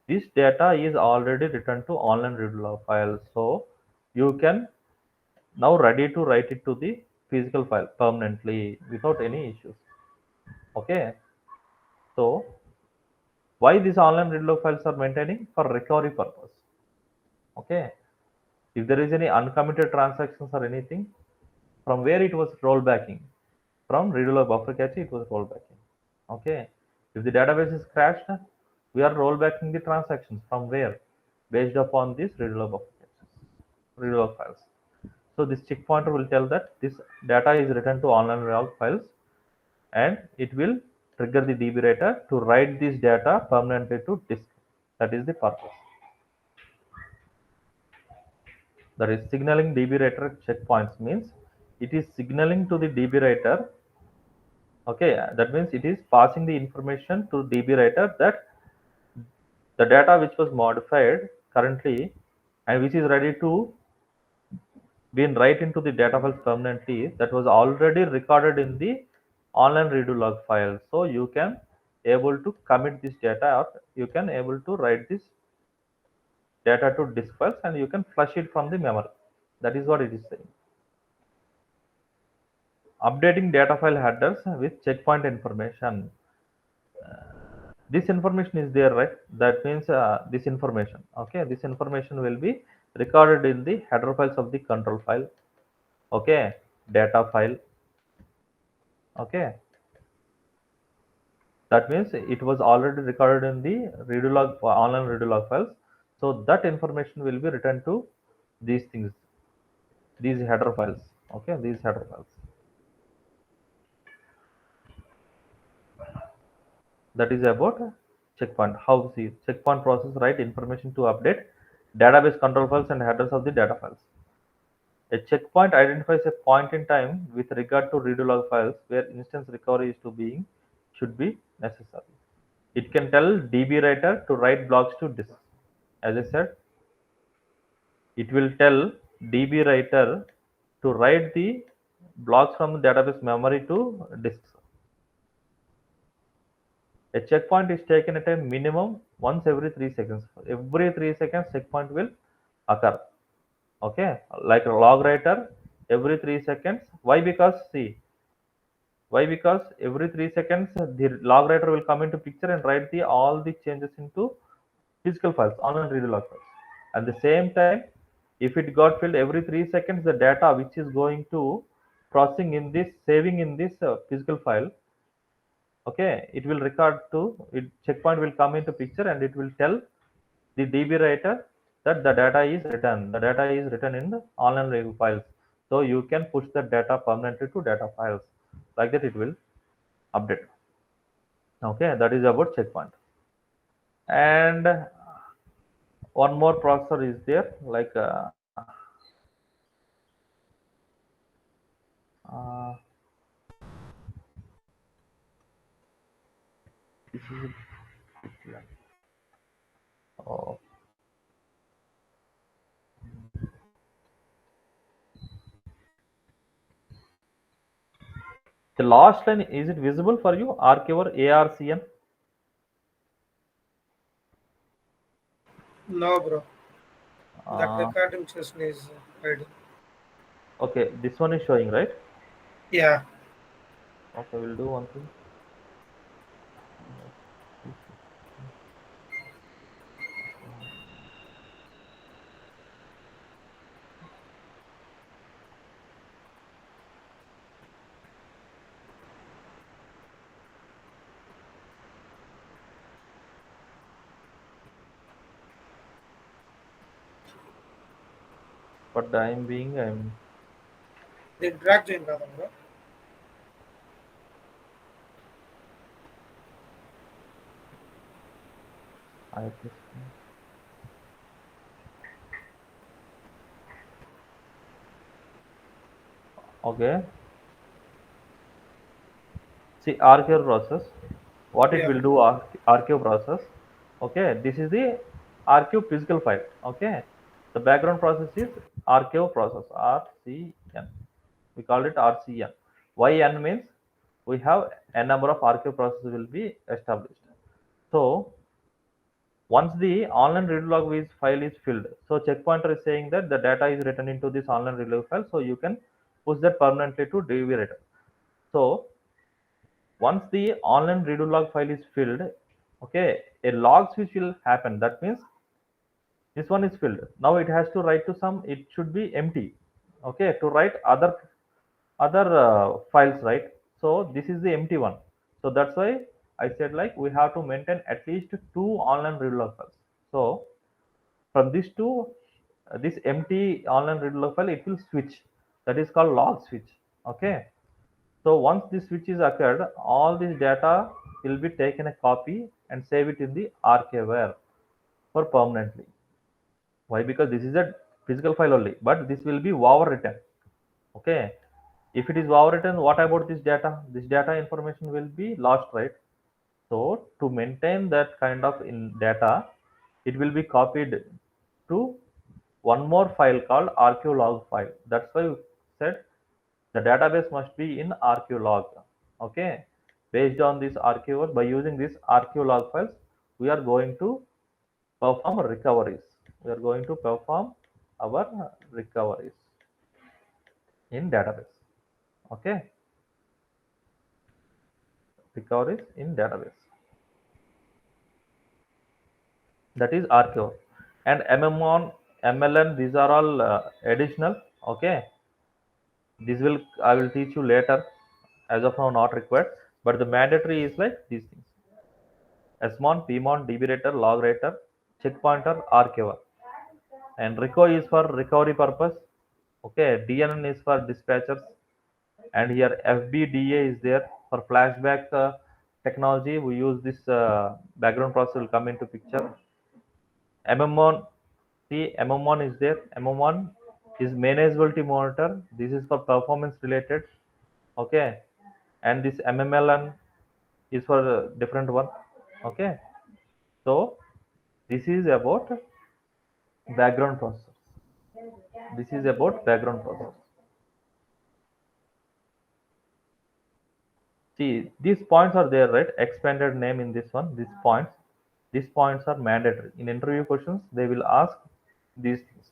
this data is already written to online redo log file. So you can now ready to write it to the physical file permanently without any issues. Okay, so why these online read log files are maintaining? For recovery purpose. Okay, if there is any uncommitted transactions or anything, from where it was rollbacking, from read log buffer cache it was rollbacking. Okay, if the database is crashed, we are rollbacking the transactions from where, based upon this read log buffer caches, read log files. So this check pointer will tell that this data is written to online log files, and it will trigger the DB writer to write this data permanently to disk. That is the purpose. That is signaling DB writer checkpoints means it is signaling to the DB writer. Okay, that means it is passing the information to DB writer that the data which was modified currently and which is ready to be write into the data files permanently, that was already recorded in the online redo log file. So you can able to commit this data, or you can able to write this data to disk files, and you can flush it from the memory. That is what it is saying. Updating data file headers with checkpoint information. This information is there, right? That means this information. Okay, this information will be recorded in the header files of the control file. Okay, data file. Okay, that means it was already recorded in the redo log online redo log files. So that information will be returned to these things, these header files. Okay, these header files. That is about checkpoint. How the checkpoint process write information to update database control files and headers of the data files. A checkpoint identifies a point in time with regard to redo log files where instance recovery is to being should be necessary. It can tell DB writer to write blocks to disk. As I said, it will tell DB writer to write the blocks from the database memory to disks. A checkpoint is taken at a minimum once every 3 seconds. Every 3 seconds, checkpoint will occur. Okay, like a log writer, every 3 seconds. Why? Because see, why? Because every 3 seconds, the log writer will come into picture and write the all the changes into physical files, online read log files. At the same time, if it got filled every 3 seconds, the data which is going to processing in this, saving in this physical file, okay, it will record to it. Checkpoint will come into picture and it will tell the DB writer that the data is written in the online review files. So you can push the data permanently to data files. Like that it will update. Okay, that is about checkpoint. And one more processor is there, like uh, this is oh, the last line, is it visible for you? Archiver ARCN. No, bro. That Uh, recording session is hiding. okay, this one is showing, right? Yeah. Okay, we'll do one thing. For the time being, The drag join కదా bro. I just okay. See, archive process. What it Yeah. will do, archive process. Okay, this is the archive physical file. Okay, the background process is archive process, RCN. We call it RCN. Why N means we have a number of archive processes will be established. So once the online read log file is filled, so checkpointer is saying that the data is written into this online read log file, so you can push that permanently to DB writer. So once the online redo log file is filled, okay, a log switch will happen. That means this one is filled. Now it has to write to some. It should be empty. Okay, to write other files, right? So this is the empty one. So that's why I said like we have to maintain at least two online read log files. So from these two, this empty online read log file, it will switch. That is called log switch. Okay. So once this switch is occurred, all this data will be taken a copy and save it in the archiver for permanently. Why? Because this is a physical file only, but this will be overwritten. Okay. If it is overwritten, what about this data? This data information will be lost, right? So to maintain that kind of in data, it will be copied to one more file called archive file. That's why we said the database must be in archive. Okay. Based on this archive, by using this archive files, we are going to perform recoveries. We are going to perform our recoveries in database. Okay. Recoveries in database. That is archive. And MMON, MLN, these are all additional. Okay. This will I will teach you later. As of now, not required. But the mandatory is like these things. SMON, PMON, DBRater, LogRater, checkpointer, archiver. And RECO is for recovery purpose. Okay, DNN is for dispatchers. And here FBDA is there for flashback technology. We use this background process will come into picture. MMON, see MM1 is there. MM1 is manageability monitor. This is for performance related. Okay, and this MMLN is for a different one. Okay, so this is about background process. This is about background process. See, these points are there, right? Expanded name in this one. These points are mandatory. In interview questions, they will ask these things.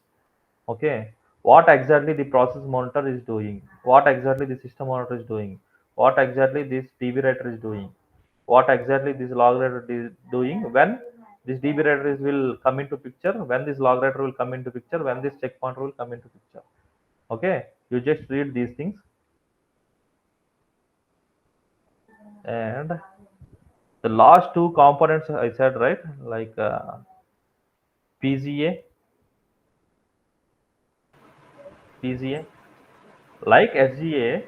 Okay, what exactly the process monitor is doing? What exactly the system monitor is doing? What exactly this DB writer is doing? What exactly this log writer is doing? When this DB writer will come into picture? When this log writer will come into picture? When this checkpointer will come into picture? Okay, you just read these things. And the last two components I said, right, like PGA, PGA, like SGA,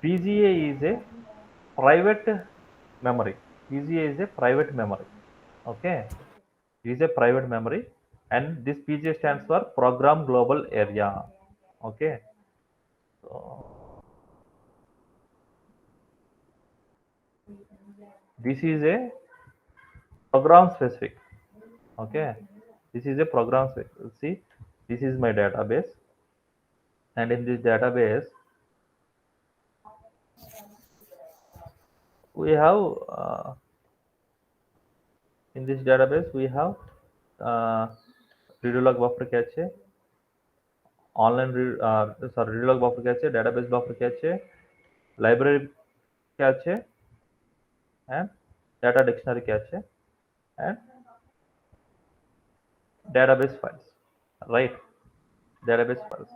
PGA is a private memory. PGA is a private memory. Okay, it is a private memory, and this PGA stands for Program Global Area. Okay, so this is a program specific. Okay, this is a program specific. See, this is my database, and in this database we have we have uh, readlog buffer cache, readlog buffer cache, database buffer cache, library cache, and data dictionary cache, and database files. Right, database files.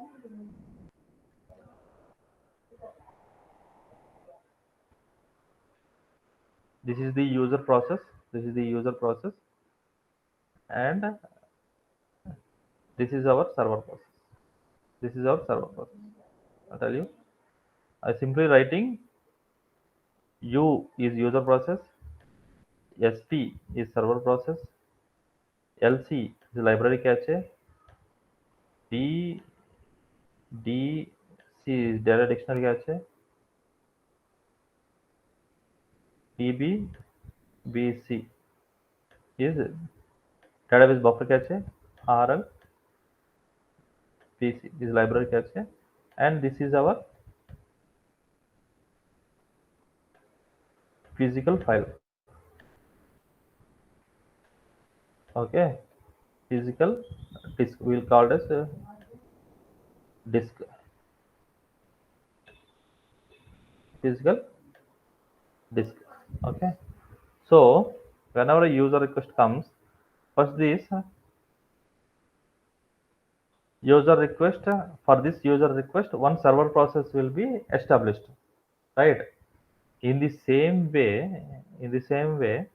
This is the user process. This is the user process, and this is our server process. This is our server process. I tell you, I simply writing U is user process, SP is server process, LC is library cache, D D C is data dictionary cache, DB BC is database buffer cache, RL PC is library cache, and this is our physical file. Okay, physical disk. We'll call it as disk. Physical disk. Okay. So whenever a user request comes, first this user request for this user request, one server process will be established, right? In the same way,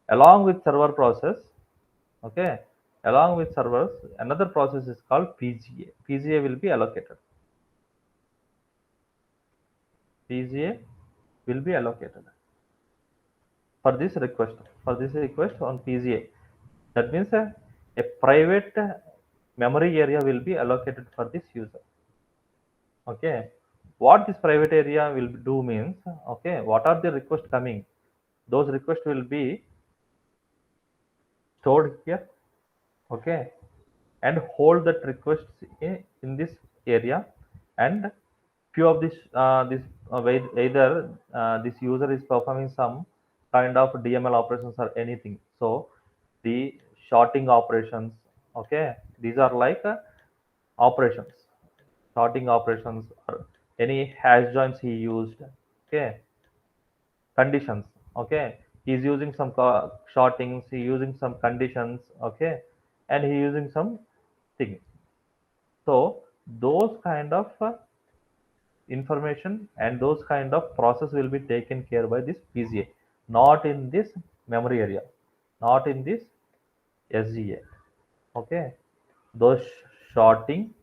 along with server process, okay, along with servers, another process is called PGA. PGA will be allocated. PGA will be allocated for this request. For this request on PGA, that means a private memory area will be allocated for this user. Okay, what this private area will do means, okay, what are the requests coming? Those requests will be stored here, okay, and hold that requests in this area, and few of either this user is performing some kind of DML operations or anything. So the sorting operations, okay, these are like operations, sorting operations, or any hash joins he used, okay, conditions, okay, he's using some shortings, he using some conditions, okay, and he using some things. So those kind of information and those kind of process will be taken care by this PGA, not in this memory area, not in this SGA. Okay, those sorting,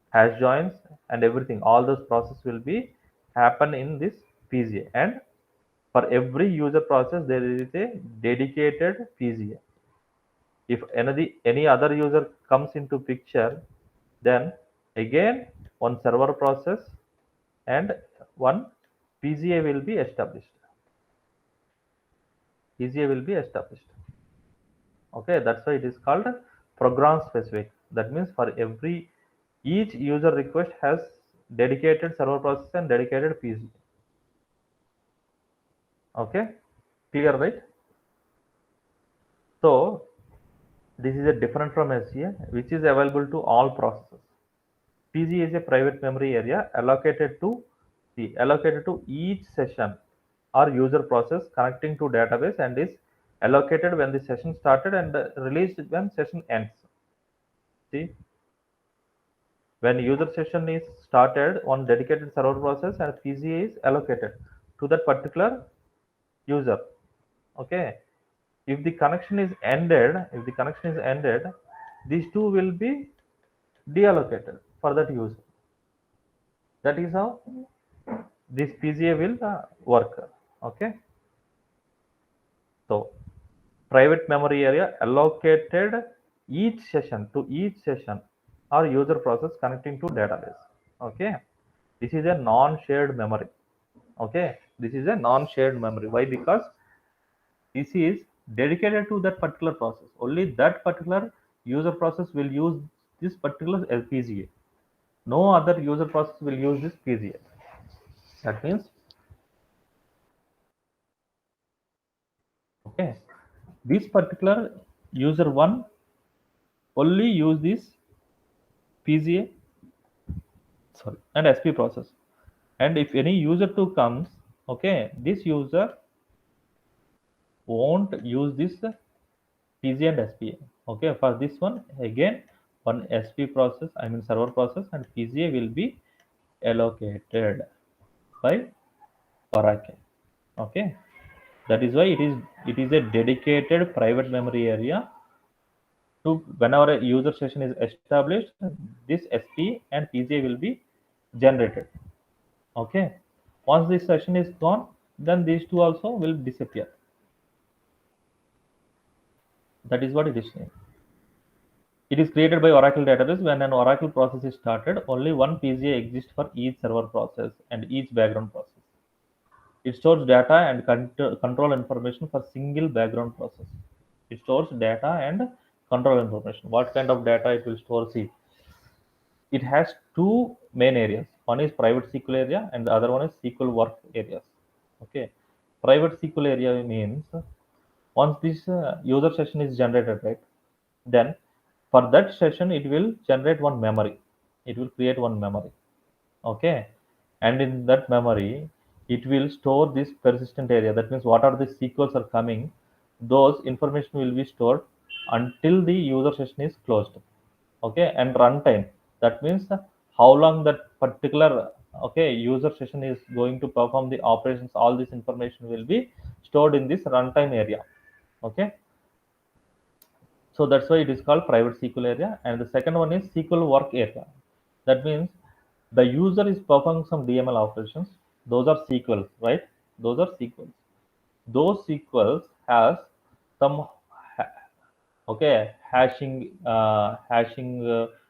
hash joins, and everything, all those process will be happen in this PGA, and for every user process there is a dedicated PGA. If any other user comes into picture, then again one server process and one PGA will be established. PGA will be established. Okay, that's why it is called program specific. That means for each user request has dedicated server process and dedicated PGA. Okay, clear, right? So this is a different from SGA, which is available to all processes. PGA is a private memory area allocated to each session or user process connecting to database, and is allocated when the session started and released when session ends. See, when user session is started, one dedicated server process and PGA is allocated to that particular user. Okay. If the connection is ended, these two will be deallocated for that user. That is how this PGA will work. Okay. So private memory area allocated each session to each session or user process connecting to database. Okay, this is a non-shared memory. Okay, this is a non-shared memory. Why? Because this is dedicated to that particular process. Only that particular user process will use this particular PGA. No other user process will use this PGA. That means, okay, this particular user one only use this PGA, sorry, and SP process. And if any user 2 comes, okay, this user won't use this PGA and SPA. Okay, for this one again, one SP process, I mean server process, and PGA will be allocated by Oracle. Okay, that is why it is a dedicated private memory area to whenever a user session is established, this SP and PGA will be generated. Okay, once this session is gone, then these two also will disappear. That is what it is saying. It is created by Oracle database. When an Oracle process is started, only one PGA exists for each server process and each background process. It stores data and control information for single background process. It stores data and control information. What kind of data it will store? See, it has two main areas. One is private SQL area and the other one is SQL work areas. Okay, private SQL area means once this user session is generated, right, then for that session it will generate one memory. It will create one memory. Okay, and in that memory it will store this persistent area. That means what are the SQLs are coming, those information will be stored until the user session is closed. Okay, and runtime, that means how long that particular, okay, user session is going to perform the operations, all this information will be stored in this runtime area. Okay, so that's why it is called private SQL area. And the second one is SQL work area. That means the user is performing some DML operations. Those are SQLs, right? Those are SQLs. Those SQLs has some okay, hashing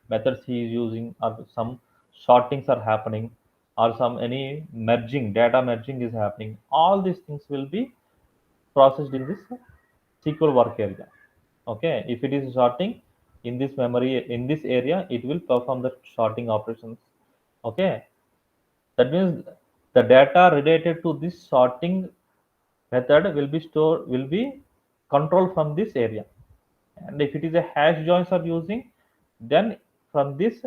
methods he is using, or some sortings are happening, or some any merging, data merging is happening. All these things will be processed in this SQL work area. Okay, if it is sorting in this memory, in this area, it will perform the sorting operations. Okay, that means the data related to this sorting method will be stored, will be controlled from this area. And if it is a hash joins are using, then from this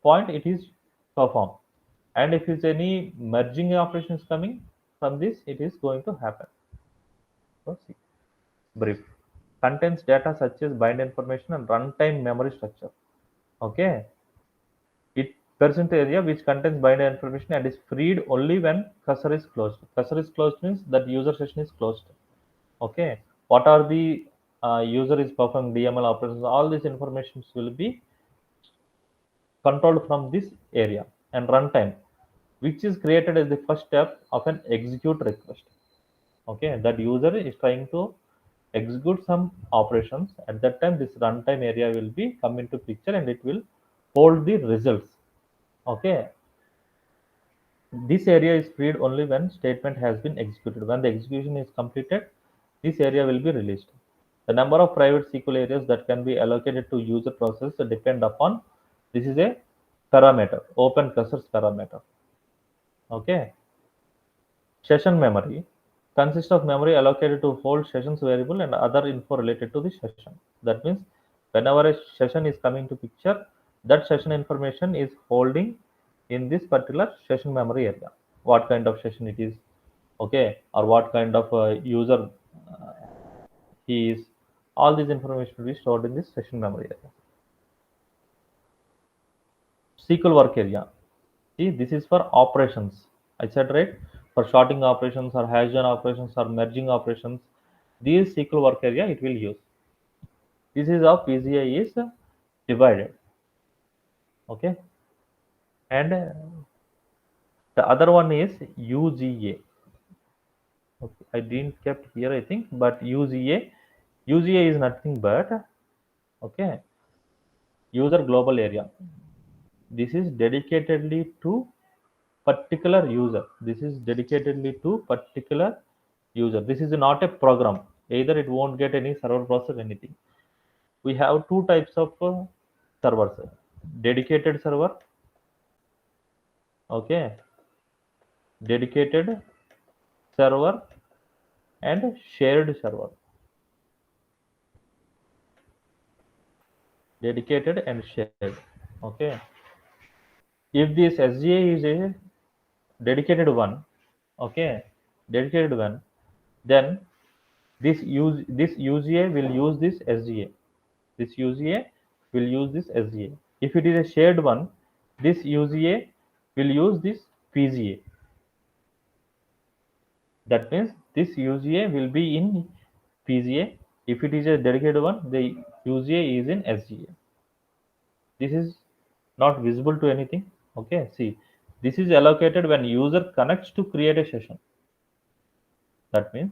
point it is performed. And if it's any merging operations coming from this, it is going to happen. So, see, brief contains data such as bind information and runtime memory structure. Okay, it present area which contains bind information and is freed only when cursor is closed. Cursor is closed means that user session is closed. Okay, what are the user is performing DML operations, all these informations will be controlled from this area. And runtime, which is created as the first step of an execute request. Okay, that user is trying to execute some operations. At that time this runtime area will be come into picture and it will hold the results. Okay, this area is freed only when statement has been executed. When the execution is completed, this area will be released. The number of private SQL areas that can be allocated to user process depend upon, this is a parameter, open cursors parameter. Okay, session memory consists of memory allocated to hold sessions variable and other info related to the session. That means whenever a session is coming to picture, that session information is holding in this particular session memory area. What kind of session it is, okay, or what kind of user he is. All this information will be stored in this session memory area. SQL work area. See, this is for operations. I said right, for sorting operations or hash join operations or merging operations, these SQL work area it will use. This is how PGI is divided. Okay, and the other one is UGA. Okay, I didn't kept here I think, but UGA UGA is nothing but, okay, user global area. This is dedicatedly to particular user. This is dedicatedly to particular user. This is not a program. Either it won't get any server process, anything. We have two types of servers: dedicated server, okay, dedicated server, and shared server. Dedicated and shared. Okay. If this SGA is a dedicated one, okay, dedicated one, then this UGA will use this SGA. This UGA will use this SGA. If it is a shared one, this UGA will use this PGA. That means this UGA will be in PGA. If it is a dedicated one, the UGA is in SGA. This is not visible to anything. Okay, see, this is allocated when user connects to create a session. That means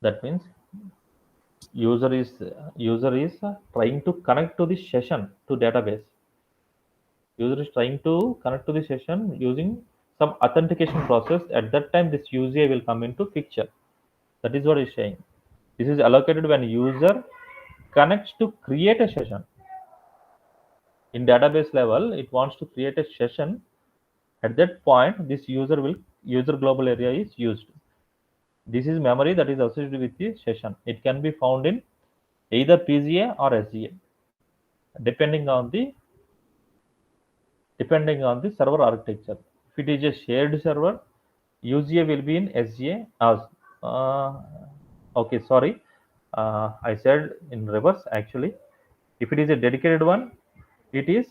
that means user is trying to connect to the session to database. User is trying to connect to the session using some authentication process. At that time, this UGA will come into picture. That is what it's saying. This is allocated when user connects to create a session. In database level, it wants to create a session. At that point, this user global area is used. This is memory that is associated with the session. It can be found in either PGA or SGA, depending on the server architecture. If it is a shared server, UGA will be in SGA. Okay, sorry, I said in reverse actually. If it is a dedicated one, it is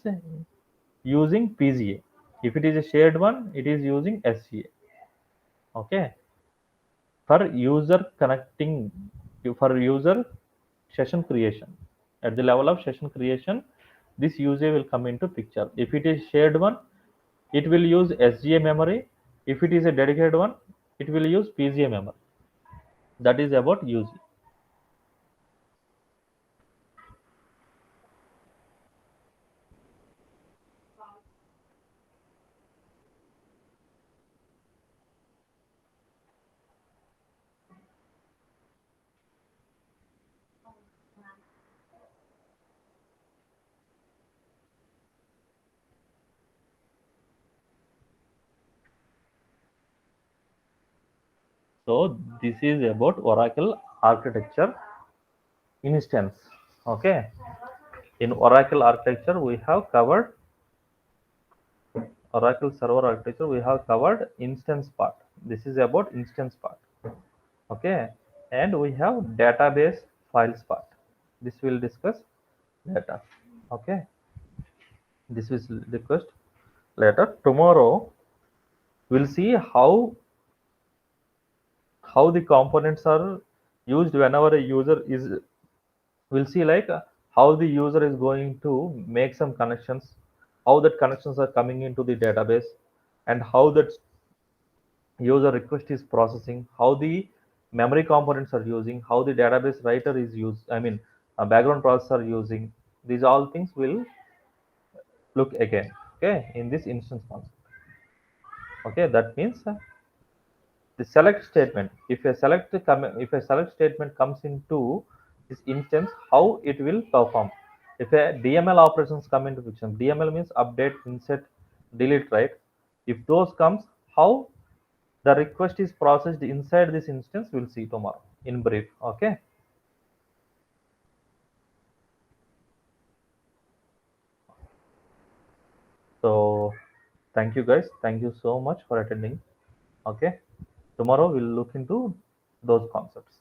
using PGA. If it is a shared one, it is using SGA. Okay, for user connecting, for user session creation. At the level of session creation, this UGA will come into picture. If it is shared one, it will use SGA memory. If it is a dedicated one, it will use PGA memory. That is about UGA. So this is about Oracle architecture instance. Okay. In Oracle architecture, we have covered Oracle server architecture. We have covered instance part. This is about instance part. Okay, and we have database files part. This will discuss later. Okay, this is discussed later. Tomorrow we'll see how the components are used whenever a user is. We'll see like how the user is going to make some connections, how that connections are coming into the database, and how that user request is processing, how the memory components are using, how the database writer is used, I mean, a background processor using. These all things will look again, okay, in this instance concept. Okay, that means the select statement. If a select statement comes into this instance, how it will perform. If a DML operations come into picture, DML means update, insert, delete, right? If those comes, how the request is processed inside this instance, we'll see tomorrow in brief. Okay, so thank you guys, thank you so much for attending. Okay, tomorrow we'll look into those concepts.